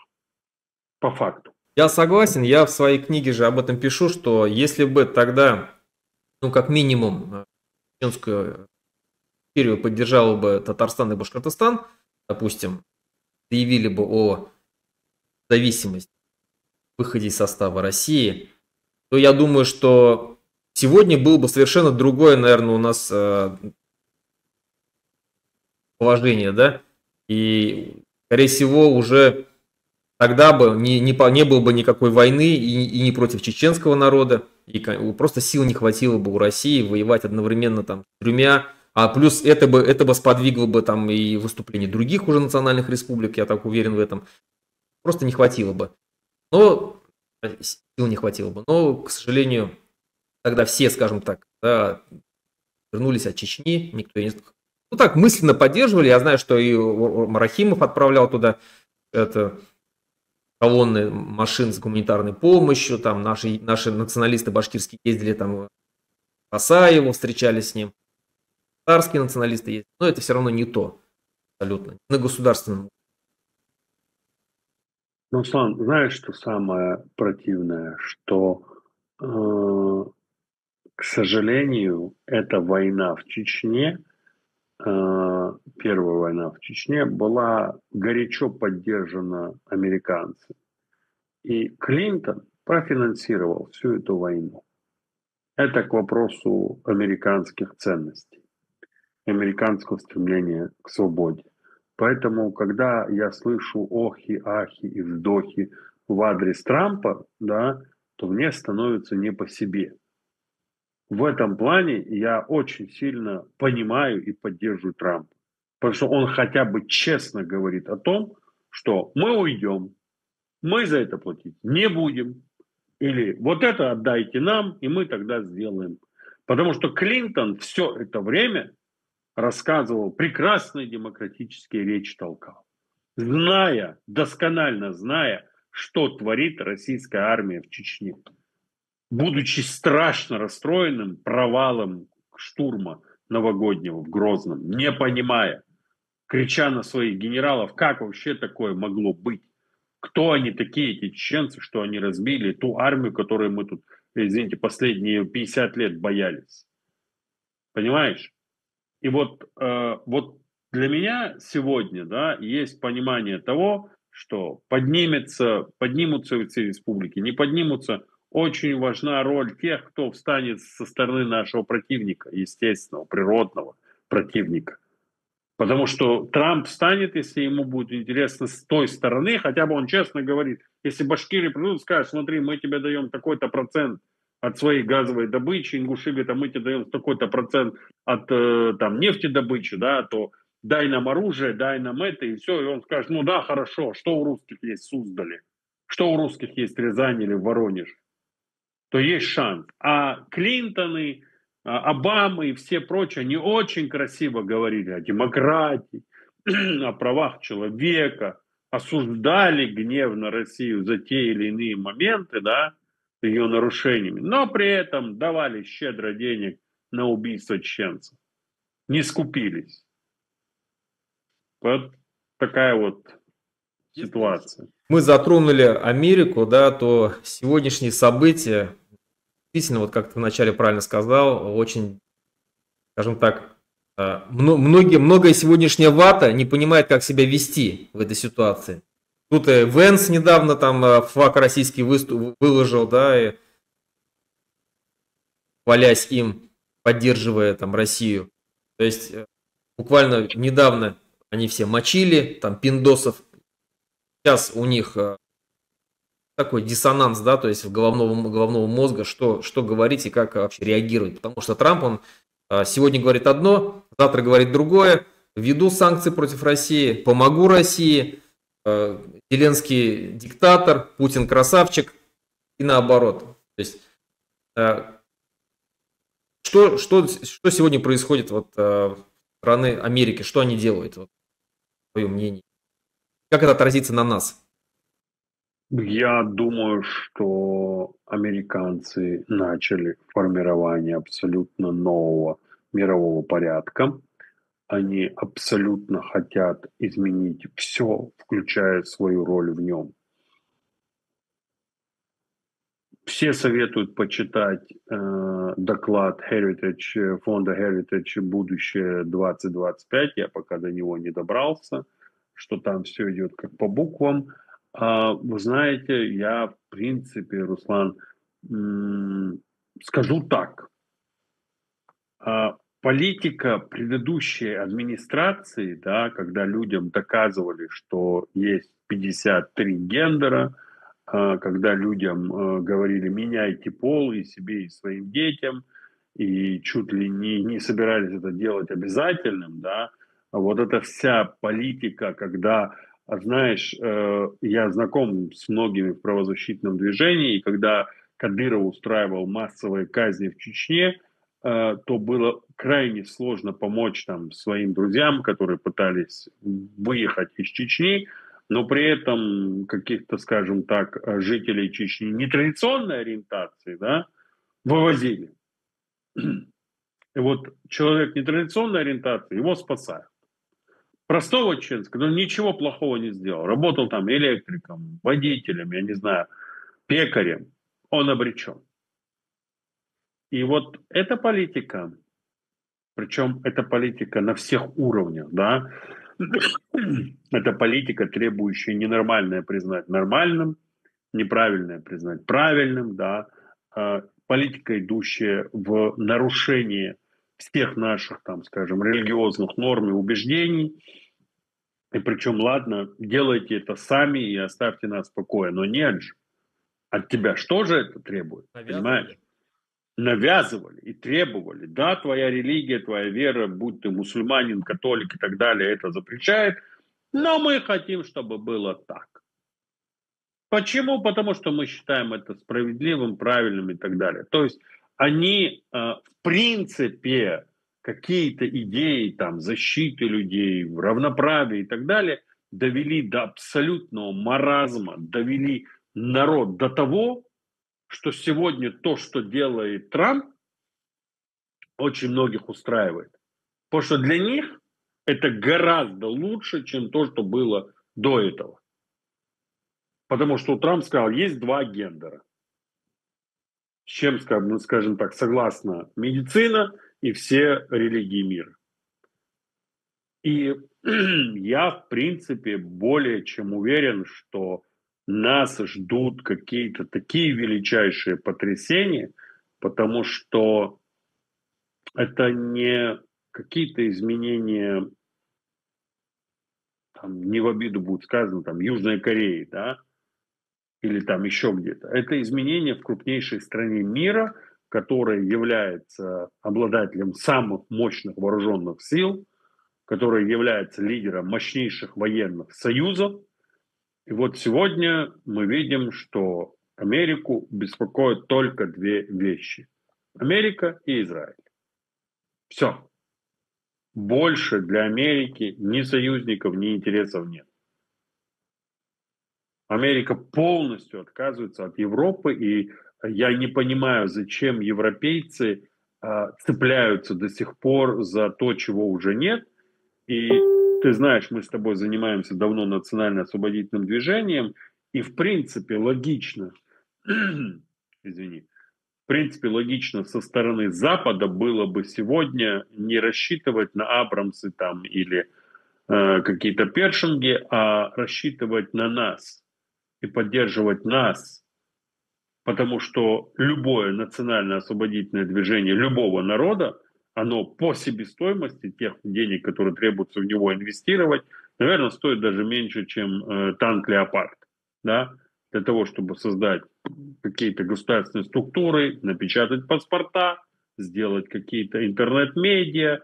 По факту. Я согласен, я в своей книге же об этом пишу, что если бы тогда, ну, как минимум, Чеченскую империю поддержала бы Татарстан и Башкортостан, допустим, заявили бы о зависимости, выходе из состава России, то я думаю, что сегодня было бы совершенно другое, наверное, у нас положение, да, и, скорее всего, уже тогда бы не было бы никакой войны и не против чеченского народа, и просто сил не хватило бы у России воевать одновременно там с тремя, а плюс это бы сподвигло бы там и выступление других уже национальных республик, я так уверен в этом, просто не хватило бы. Но сил не хватило бы. Но, к сожалению, тогда все, скажем так, да, вернулись от Чечни, никто не... Ну так, мысленно поддерживали. Я знаю, что и Марахимов отправлял туда это, колонны машин с гуманитарной помощью, там наши националисты башкирские ездили там в Асаево, встречались с ним. Татарские националисты ездили. Но это все равно не то. Абсолютно. На государственном. Ну, Руслан, знаешь, что самое противное? Что, к сожалению, эта война в Чечне, первая война в Чечне, была горячо поддержана американцами. И Клинтон профинансировал всю эту войну. Это к вопросу американских ценностей, американского стремления к свободе. Поэтому, когда я слышу охи, ахи и вздохи в адрес Трампа, да, то мне становится не по себе. В этом плане я очень сильно понимаю и поддерживаю Трампа. Потому что он хотя бы честно говорит о том, что мы уйдем, мы за это платить не будем. Или вот это отдайте нам, и мы тогда сделаем. Потому что Клинтон все это время рассказывал прекрасные демократические речи, толкал, зная, досконально зная, что творит российская армия в Чечне, будучи страшно расстроенным провалом штурма новогоднего в Грозном, не понимая, крича на своих генералов, как вообще такое могло быть, кто они такие, эти чеченцы, что они разбили ту армию, которую мы тут, извините, последние 50 лет боялись. Понимаешь? И вот для меня сегодня, да, есть понимание того, что поднимутся все республики, не поднимутся. Очень важна роль тех, кто встанет со стороны нашего противника, естественного, природного противника. Потому что Трамп станет, если ему будет интересно с той стороны, хотя бы он честно говорит, если башкиры придут и скажут, смотри, мы тебе даем такой-то процент от своей газовой добычи, ингуши говорят, а мы тебе даем такой-то процент от там, нефтедобычи, да, то дай нам оружие, дай нам это, и все, и он скажет, ну да, хорошо, что у русских есть в Суздале, что у русских есть в Рязани или в Воронеже, то есть шанс. А Клинтоны, Обамы и все прочие, они очень красиво говорили о демократии, о правах человека, осуждали гневно Россию за те или иные моменты, да, с ее нарушениями, но при этом давали щедро денег на убийство чеченцев, не скупились. Вот такая вот Если уж ситуация. мы затронули Америку, да, то сегодняшние события, действительно, вот как ты вначале правильно сказал, очень, скажем так, многое сегодняшняя вата не понимает, как себя вести в этой ситуации. Тут и Венс недавно там флаг российский выложил, да, и хвалясь им, поддерживая там Россию. То есть буквально недавно они все мочили, там пиндосов. Сейчас у них такой диссонанс, да, то есть головного мозга, что говорить и как вообще реагировать. Потому что Трамп, он сегодня говорит одно, завтра говорит другое. Введу санкции против России, помогу России, Зеленский диктатор, Путин красавчик и наоборот. То есть что сегодня происходит вот, в страны Америки, что они делают, вот, твое мнение? Как это отразится на нас? Я думаю, что американцы начали формирование абсолютно нового мирового порядка. Они абсолютно хотят изменить все, включая свою роль в нем. Все советуют почитать доклад Heritage, фонда Heritage «Будущее 2025». Я пока до него не добрался, что там все идет как по буквам. Вы знаете, я в принципе, Руслан, скажу так. Политика предыдущей администрации, да, когда людям доказывали, что есть 53 гендера, когда людям говорили меняйте пол и себе, и своим детям, и чуть ли не собирались это делать обязательным, да, вот эта вся политика, когда, знаешь, я знаком с многими в правозащитном движении, и когда Кадыров устраивал массовые казни в Чечне, то было крайне сложно помочь там своим друзьям, которые пытались выехать из Чечни, но при этом каких-то, скажем так, жителей Чечни нетрадиционной ориентации, да, вывозили. И вот человек нетрадиционной ориентации, его спасают. Простого чеченца, который ничего плохого не сделал, работал там электриком, водителем, я не знаю, пекарем, он обречен. И вот эта политика, причем эта политика на всех уровнях, да, это политика, требующая ненормальное признать нормальным, неправильное признать правильным, да, политика, идущая в нарушение всех наших, там, скажем, религиозных норм и убеждений. И причем, ладно, делайте это сами и оставьте нас в покое. Но нет же, от тебя что же это требует, понимаешь? Навязывали. Навязывали и требовали. Да, твоя религия, твоя вера, будь ты мусульманин, католик и так далее, это запрещает, но мы хотим, чтобы было так. Почему? Потому что мы считаем это справедливым, правильным и так далее. То есть они, в принципе, какие-то идеи там защиты людей, равноправия и так далее довели до абсолютного маразма, довели народ до того, что сегодня то, что делает Трамп, очень многих устраивает. Потому что для них это гораздо лучше, чем то, что было до этого. Потому что Трамп сказал, есть два гендера. С чем, скажем так, согласна медицина и все религии мира. И я, в принципе, более чем уверен, что нас ждут какие-то такие величайшие потрясения, потому что это не какие-то изменения, там, не в обиду будет сказано, там, Южной Кореи, да, или там еще где-то. Это изменения в крупнейшей стране мира, которая является обладателем самых мощных вооруженных сил, которая является лидером мощнейших военных союзов. И вот сегодня мы видим, что Америку беспокоят только две вещи. Америка и Израиль. Все. Больше для Америки ни союзников, ни интересов нет. Америка полностью отказывается от Европы, и я не понимаю, зачем европейцы цепляются до сих пор за то, чего уже нет. И ты знаешь, мы с тобой занимаемся давно национально-освободительным движением, и в принципе логично, извини, в принципе логично со стороны Запада было бы сегодня не рассчитывать на Абрамсы там или какие-то першинги, а рассчитывать на нас и поддерживать нас, потому что любое национально-освободительное движение любого народа, оно по себестоимости тех денег, которые требуется в него инвестировать, наверное, стоит даже меньше, чем танк «Леопард». Да? Для того, чтобы создать какие-то государственные структуры, напечатать паспорта, сделать какие-то интернет-медиа,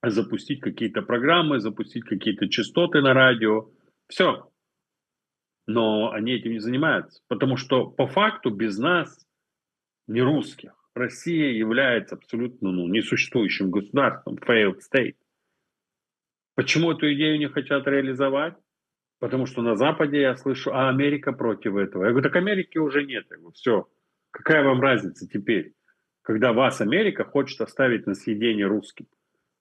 запустить какие-то программы, запустить какие-то частоты на радио. Все. Но они этим не занимаются, потому что по факту без нас, не русских, Россия является абсолютно несуществующим государством, failed state. Почему эту идею не хотят реализовать? Потому что на Западе я слышу, а Америка против этого. Я говорю, так Америки уже нет. Я говорю, все, какая вам разница теперь, когда вас Америка хочет оставить на съедение русским,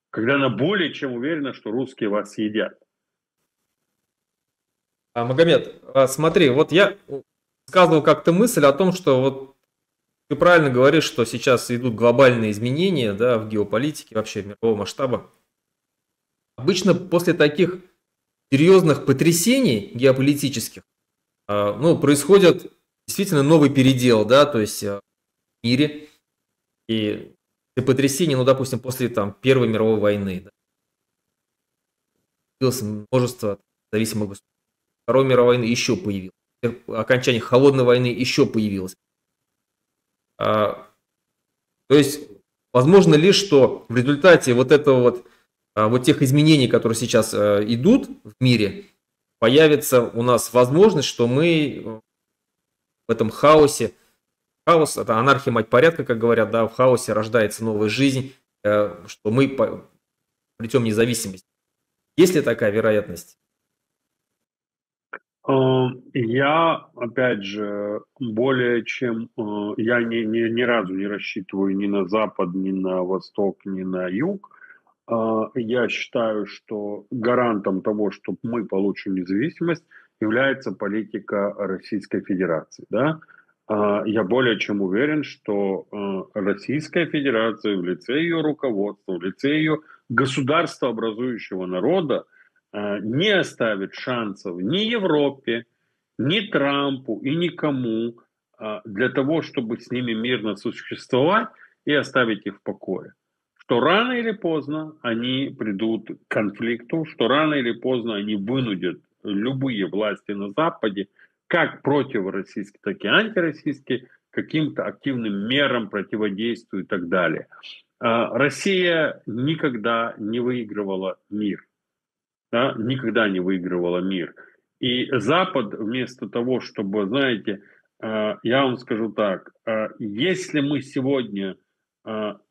когда она более чем уверена, что русские вас съедят. Магомед, смотри, вот я сказывал как-то мысль о том, что вот ты правильно говоришь, что сейчас идут глобальные изменения, да, в геополитике, вообще мирового масштаба. Обычно после таких серьезных потрясений геополитических, ну, происходит действительно новый передел, да, то есть в мире. И потрясения, ну, допустим, после там Первой мировой войны, да, появилось множество зависимых государств. Второй мировой войны еще появилось. Окончание холодной войны еще появилось. То есть, возможно ли, что в результате вот этого вот тех изменений, которые сейчас идут в мире, появится у нас возможность, что мы в этом хаосе, хаос, это анархия, мать порядка, как говорят, да, в хаосе рождается новая жизнь, что мы обретем независимость. Есть ли такая вероятность? Я, опять же, более чем... Я ни разу не рассчитываю ни на Запад, ни на Восток, ни на Юг. Я считаю, что гарантом того, что мы получим независимость, является политика Российской Федерации. Да? Я более чем уверен, что Российская Федерация в лице ее руководства, в лице ее государства образующего народа не оставит шансов ни Европе, ни Трампу и никому для того, чтобы с ними мирно существовать и оставить их в покое. Что рано или поздно они придут к конфликту, что рано или поздно они вынудят любые власти на Западе, как противороссийские, так и антироссийские, каким-то активным мерам противодействию и так далее. Россия никогда не выигрывала мир. Да, никогда не выигрывала мир. И Запад вместо того, чтобы, знаете, я вам скажу так, если мы сегодня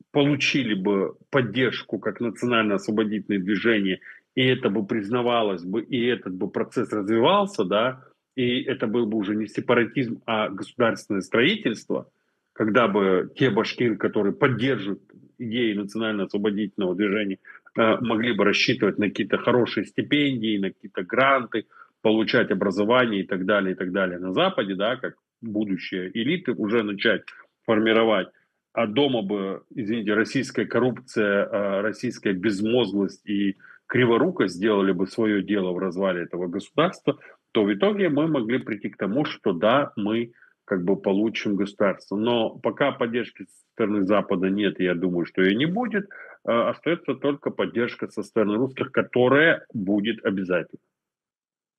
получили бы поддержку как национально-освободительное движение, и это бы признавалось бы, и этот бы процесс развивался, да, и это был бы уже не сепаратизм, а государственное строительство, когда бы те башкиры, которые поддерживают идеи национально-освободительного движения, могли бы рассчитывать на какие-то хорошие стипендии, на какие-то гранты, получать образование и так далее на Западе, да, как будущие элиты уже начать формировать. А дома бы, извините, российская коррупция, российская безмозглость и криворукость сделали бы свое дело в развале этого государства, то в итоге мы могли прийти к тому, что да, мы как бы получим государство. Но пока поддержки со стороны Запада нет, я думаю, что и не будет, остается только поддержка со стороны русских, которая будет обязательно.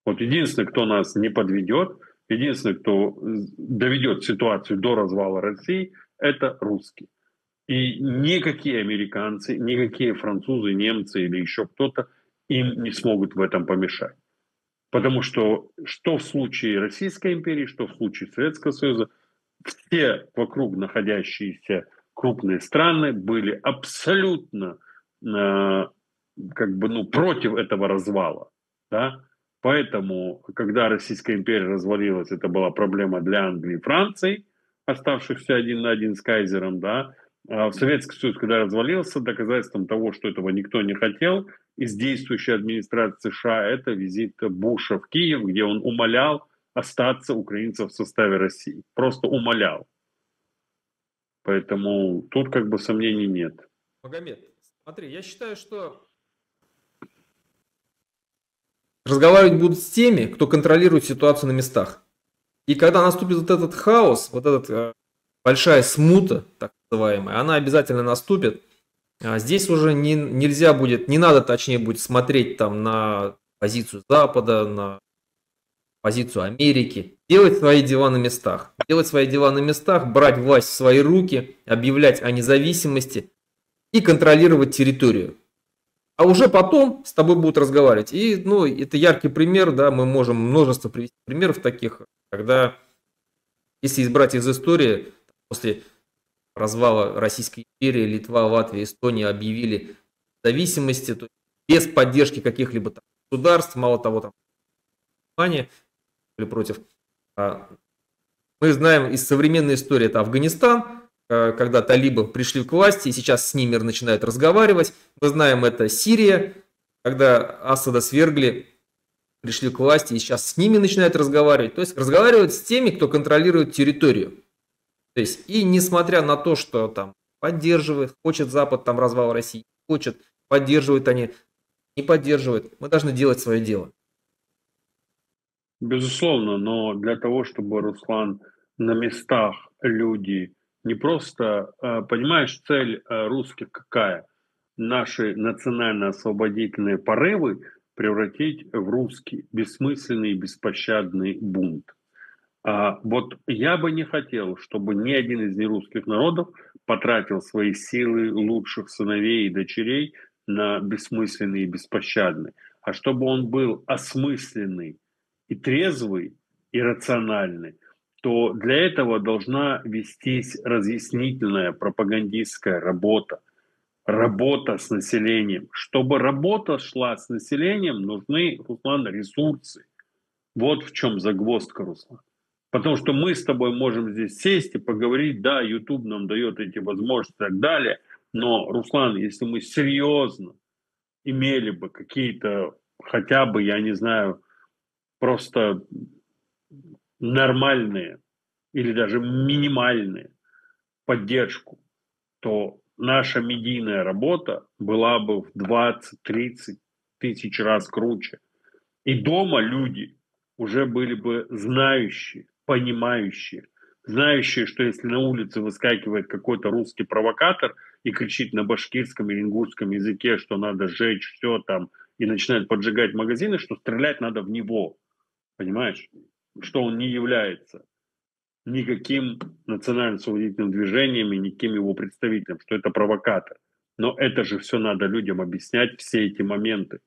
Вот единственный, кто нас не подведет, единственный, кто доведет ситуацию до развала России, это русские. И никакие американцы, никакие французы, немцы или еще кто-то им не смогут в этом помешать. Потому что в случае Российской империи, что в случае Советского Союза, все вокруг находящиеся крупные страны были абсолютно как бы, ну, против этого развала. Да? Поэтому, когда Российская империя развалилась, это была проблема для Англии и Франции, оставшихся один на один с кайзером, да. А в Советский Союз, когда развалился, доказательством того, что этого никто не хотел, из действующей администрации США, это визит Буша в Киев, где он умолял остаться украинцев в составе России. Просто умолял. Поэтому тут как бы сомнений нет. Магомед, смотри, я считаю, что разговаривать будут с теми, кто контролирует ситуацию на местах. И когда наступит вот этот хаос, вот эта большая смута, так называемая, она обязательно наступит. Здесь уже нельзя будет, не надо, точнее, будет смотреть там на позицию Запада, на позицию Америки. Делать свои дела на местах. Делать свои дела на местах, брать власть в свои руки, объявлять о независимости и контролировать территорию. А уже потом с тобой будут разговаривать. И, ну, это яркий пример, да, мы можем множество привести примеров таких, когда, если избрать из истории, после развала Российской империи, Литва, Латвия, Эстония объявили независимости, то есть без поддержки каких-либо там государств, мало того, там, Германия были против. Мы знаем из современной истории, это Афганистан, когда талибы пришли к власти, и сейчас с ними начинают разговаривать. Мы знаем, это Сирия, когда Асада свергли, пришли к власти, и сейчас с ними начинают разговаривать. То есть разговаривать с теми, кто контролирует территорию. То есть, и несмотря на то, что там поддерживает, хочет Запад там развал России, хочет, поддерживают они, не поддерживают, мы должны делать свое дело. Безусловно, но для того, чтобы, Руслан, на местах люди не просто, понимаешь, цель русских какая? Наши национально-освободительные порывы превратить в русский бессмысленный и беспощадный бунт. Вот я бы не хотел, чтобы ни один из нерусских народов потратил свои силы лучших сыновей и дочерей на бессмысленный и беспощадный, а чтобы он был осмысленный и трезвый, и рациональный, то для этого должна вестись разъяснительная пропагандистская работа, работа с населением. Чтобы работа шла с населением, нужны, Руслан, ресурсы. Вот в чем загвоздка, Руслан. Потому что мы с тобой можем здесь сесть и поговорить, да, YouTube нам дает эти возможности и так далее, но, Руслан, если мы серьезно имели бы какие-то, хотя бы, я не знаю, просто нормальные или даже минимальные поддержку, то наша медийная работа была бы в 20-30 тысяч раз круче. И дома люди уже были бы знающие, понимающие, знающие, что если на улице выскакивает какой-то русский провокатор и кричит на башкирском или ингушском языке, что надо сжечь все там и начинает поджигать магазины, что стрелять надо в него, понимаешь? Что он не является никаким национально-освободительным движением и никаким его представителем, что это провокатор. Но это же все надо людям объяснять, все эти моменты.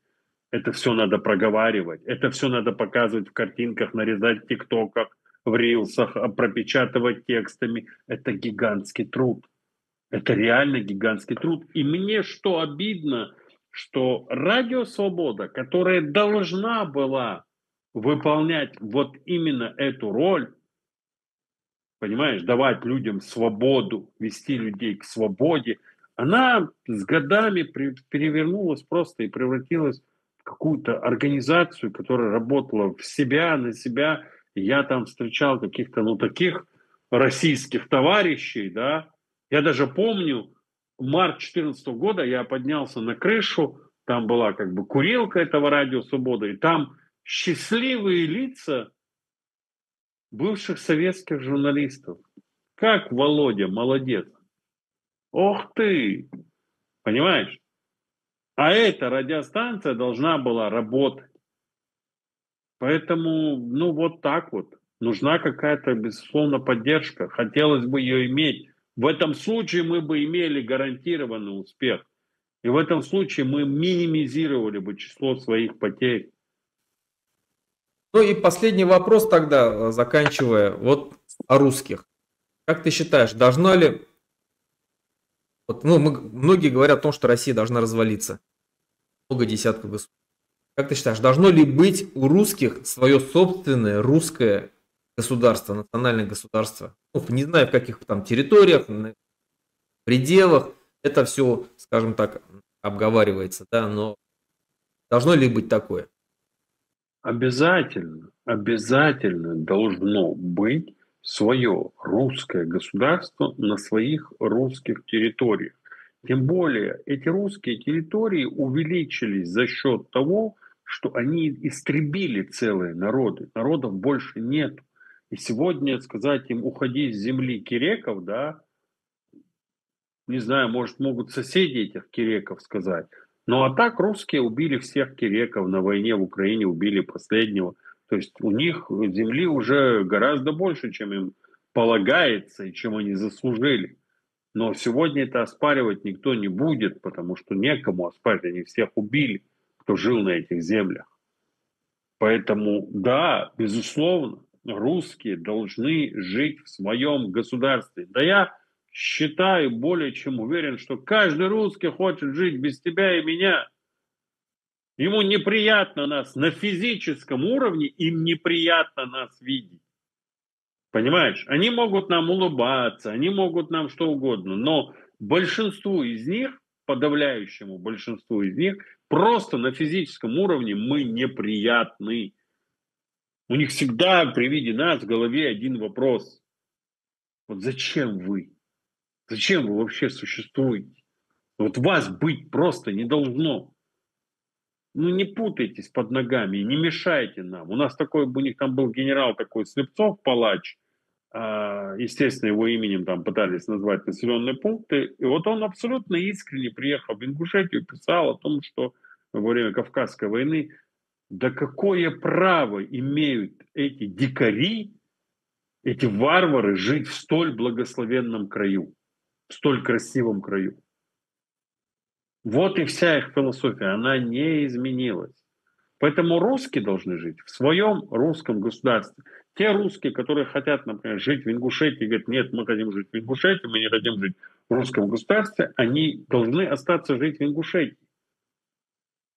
Это все надо проговаривать, это все надо показывать в картинках, нарезать в тиктоках, в рилсах, пропечатывать текстами. Это гигантский труд. Это реально гигантский труд. И мне что обидно, что Радио Свобода, которая должна была выполнять вот именно эту роль, понимаешь, давать людям свободу, вести людей к свободе, она с годами перевернулась просто и превратилась в какую-то организацию, которая работала в себя, на себя. И я там встречал каких-то, ну, таких российских товарищей, да. Я даже помню, март 2014 года я поднялся на крышу, там была как бы курилка этого Радио Свобода, и там счастливые лица бывших советских журналистов. Как Володя, молодец. Ох ты, понимаешь? А эта радиостанция должна была работать. Поэтому, ну вот так вот. Нужна какая-то, безусловно, поддержка. Хотелось бы ее иметь. В этом случае мы бы имели гарантированный успех. И в этом случае мы минимизировали бы число своих потерь. Ну и последний вопрос тогда, заканчивая, вот о русских. Как ты считаешь, должна ли, вот, ну, многие говорят о том, что Россия должна развалиться, много десятков государств. Как ты считаешь, должно ли быть у русских свое собственное русское государство, национальное государство? Ну, не знаю, в каких там территориях, пределах, это все, скажем так, обговаривается, да, но должно ли быть такое? Обязательно, обязательно должно быть свое русское государство на своих русских территориях. Тем более эти русские территории увеличились за счет того, что они истребили целые народы. Народов больше нет. И сегодня сказать им уходи с земли киреков, да, не знаю, может, могут соседи этих киреков сказать. Ну а так русские убили всех киреков на войне в Украине, убили последнего. То есть у них земли уже гораздо больше, чем им полагается и чем они заслужили. Но сегодня это оспаривать никто не будет, потому что некому оспаривать, они всех убили, кто жил на этих землях. Поэтому, да, безусловно, русские должны жить в своем государстве. Да я считаю, более чем уверен, что каждый русский хочет жить без тебя и меня. Ему неприятно нас на физическом уровне, им неприятно нас видеть. Понимаешь? Они могут нам улыбаться, они могут нам что угодно, но большинству из них, подавляющему большинству из них, просто на физическом уровне мы неприятны. У них всегда при виде нас в голове один вопрос. Вот зачем вы? Зачем вы вообще существуете? Вот вас быть просто не должно. Ну не путайтесь под ногами, не мешайте нам. У нас такой, у них там был генерал такой Слепцов, палач, естественно, его именем там пытались назвать населенные пункты. И вот он абсолютно искренне приехал в Ингушетию, писал о том, что во время Кавказской войны, да какое право имеют эти дикари, эти варвары жить в столь благословенном краю, в столь красивом краю. Вот и вся их философия, она не изменилась. Поэтому русские должны жить в своем русском государстве. Те русские, которые хотят, например, жить в Ингушетии, говорят, нет, мы хотим жить в Ингушетии, мы не хотим жить в русском государстве, они должны остаться жить в Ингушетии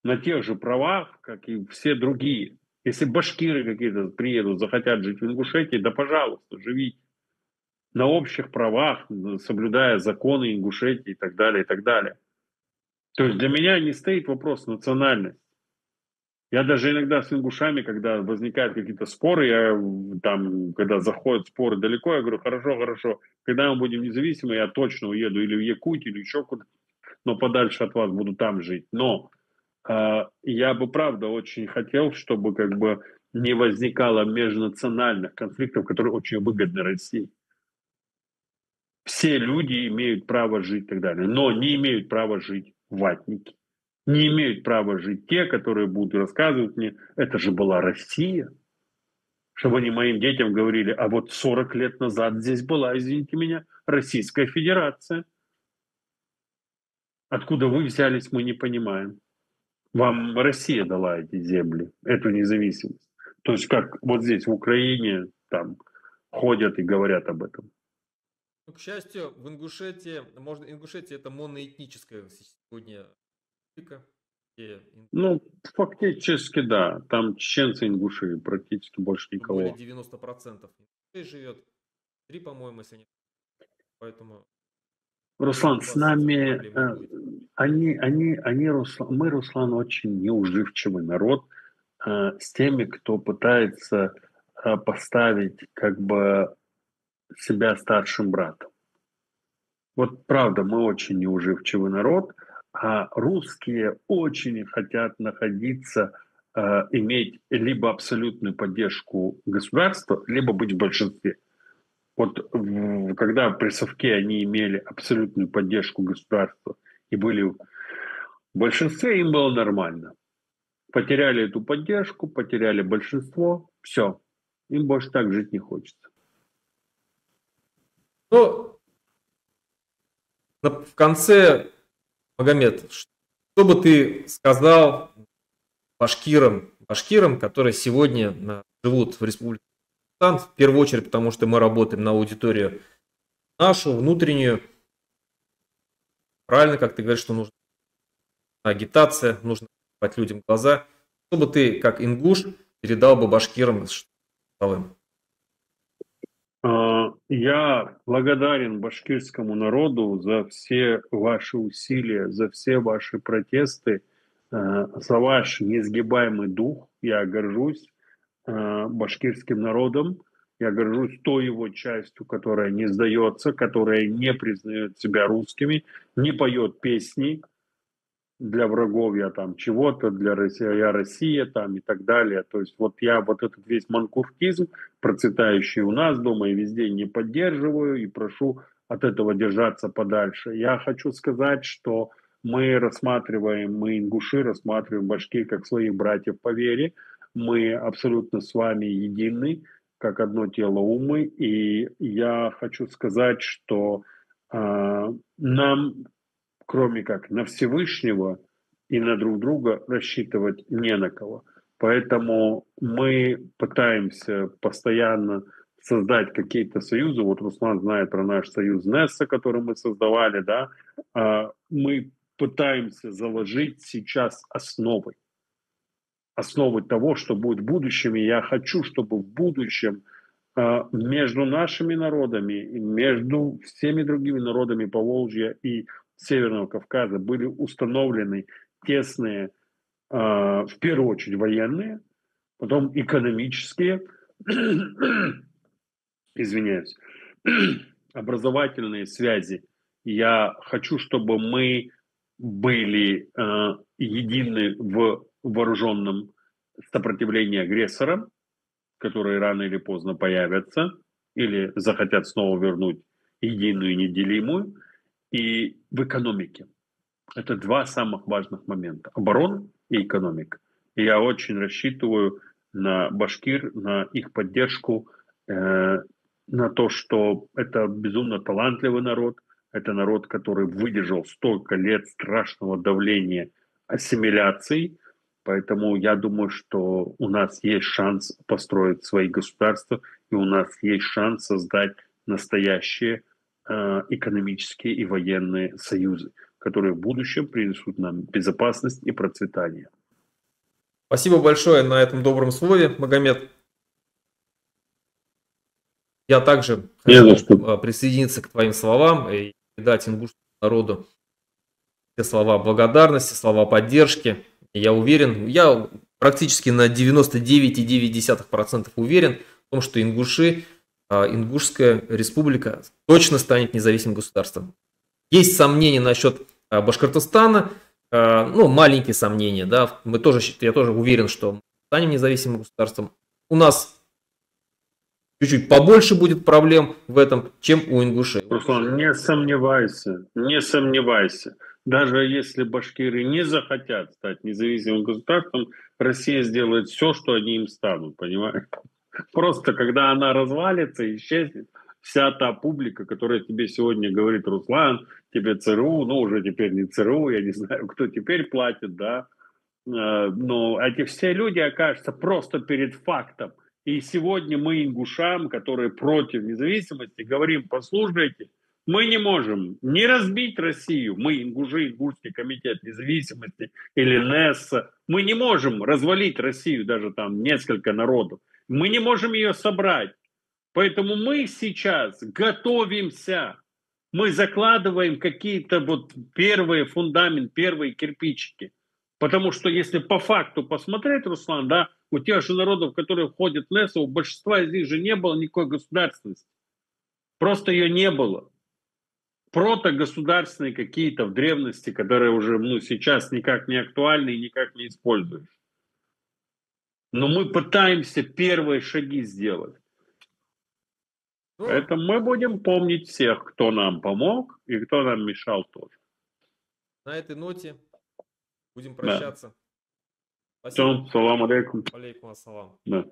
на тех же правах, как и все другие. Если башкиры какие-то приедут, захотят жить в Ингушетии, да пожалуйста, живите на общих правах, соблюдая законы Ингушетии и так далее, и так далее. То есть для меня не стоит вопрос национальности. Я даже иногда с ингушами, когда возникают какие-то споры, я там, когда заходят споры далеко, я говорю, хорошо, хорошо, когда мы будем независимы, я точно уеду или в Якутию, или еще куда-то, но подальше от вас буду там жить. Но я бы, правда, очень хотел, чтобы как бы не возникало межнациональных конфликтов, которые очень выгодны России. Все люди имеют право жить и так далее, но не имеют права жить ватники. Не имеют права жить те, которые будут рассказывать мне, это же была Россия. Чтобы они моим детям говорили, а вот 40 лет назад здесь была, извините меня, Российская Федерация. Откуда вы взялись, мы не понимаем. Вам Россия дала эти земли, эту независимость. То есть как вот здесь в Украине там ходят и говорят об этом. Ну, к счастью, в Ингушетии, Ингушетия это моноэтническая сегодня республика, где Ну, фактически, да. Там чеченцы, ингуши, практически больше более никого. 90% ингушей живет, 3, по-моему, если не, поэтому Руслан, у с вас с этим нами, проблем не будет. Руслан, мы, Руслан, очень неуживчивый народ с теми, кто пытается поставить как бы себя старшим братом. Вот правда, мы очень неуживчивый народ, а русские очень хотят находиться, иметь либо абсолютную поддержку государства, либо быть в большинстве. Вот когда при Совке они имели абсолютную поддержку государства и были в большинстве, им было нормально. Потеряли эту поддержку, потеряли большинство, все. Им больше так жить не хочется. Но в конце, Магомед, что бы ты сказал башкирам, которые сегодня живут в Республике Татарстан, в первую очередь, потому что мы работаем на аудиторию нашу, внутреннюю, правильно, как ты говоришь, что нужна агитация, нужно открывать людям глаза. Что бы ты, как ингуш, передал бы башкирам, что сказал им? Я благодарен башкирскому народу за все ваши усилия, за все ваши протесты, за ваш несгибаемый дух. Я горжусь башкирским народом. Я горжусь той его частью, которая не сдается, которая не признает себя русскими, не поет песни для врагов я там чего-то, для России, я Россия там и так далее. То есть вот я вот этот весь манкуртизм, процветающий у нас дома и везде, не поддерживаю и прошу от этого держаться подальше. Я хочу сказать, что мы ингуши рассматриваем башкир как своих братьев по вере. Мы абсолютно с вами едины, как одно тело умы. И я хочу сказать, что нам кроме как на Всевышнего и на друг друга рассчитывать не на кого. Поэтому мы пытаемся постоянно создать какие-то союзы. Вот Руслан знает про наш союз НЕСа, который мы создавали, да. Мы пытаемся заложить сейчас основы того, что будет в будущем. И я хочу, чтобы в будущем между нашими народами и между всеми другими народами Поволжья и Северного Кавказа были установлены тесные, в первую очередь военные, потом экономические, извиняюсь, образовательные связи. Я хочу, чтобы мы были едины в вооруженном сопротивлении агрессорам, которые рано или поздно появятся или захотят снова вернуть единую и неделимую, и в экономике. Это два самых важных момента. Оборона и экономика. И я очень рассчитываю на башкир, на их поддержку, на то, что это безумно талантливый народ, это народ, который выдержал столько лет страшного давления ассимиляции, поэтому я думаю, что у нас есть шанс построить свои государства, и у нас есть шанс создать настоящие экономические и военные союзы, которые в будущем принесут нам безопасность и процветание. Спасибо большое на этом добром слове, Магомед. Я также Не за хочу что. присоединиться к твоим словам и передать ингушскому народу все слова благодарности, слова поддержки. Я уверен, я практически на 99,9% уверен в том, что Ингушская республика точно станет независимым государством. Есть сомнения насчет Башкортостана, ну, маленькие сомнения, да, я тоже уверен, что мы станем независимым государством. У нас чуть-чуть побольше будет проблем в этом, чем у ингушей. Руслан, не сомневайся, не сомневайся. Даже если башкиры не захотят стать независимым государством, Россия сделает все, что они им станут, понимаешь? Просто когда она развалится, исчезнет вся та публика, которая тебе сегодня говорит: Руслан, тебе ЦРУ, ну уже теперь не ЦРУ, я не знаю, кто теперь платит, да, но эти все люди окажутся просто перед фактом. И сегодня мы ингушам, которые против независимости, говорим: послушайте, мы не можем не разбить Россию, мы, ингуши, Ингушский комитет независимости или НЭС, мы не можем развалить Россию, даже там несколько народов, мы не можем ее собрать. Поэтому мы сейчас готовимся, мы закладываем какие-то вот первые фундамент, первые кирпичики. Потому что если по факту посмотреть, Руслан, да, у тех же народов, которые входят в НЭС, у большинства из них же не было никакой государственности. Просто ее не было. Протогосударственные какие-то в древности, которые уже сейчас никак не актуальны и никак не используешь. Но мы пытаемся первые шаги сделать. Поэтому мы будем помнить всех, кто нам помог и кто нам мешал тоже. На этой ноте будем прощаться. Да. Спасибо. Салам алейкум. Алейкум ассалам. Да.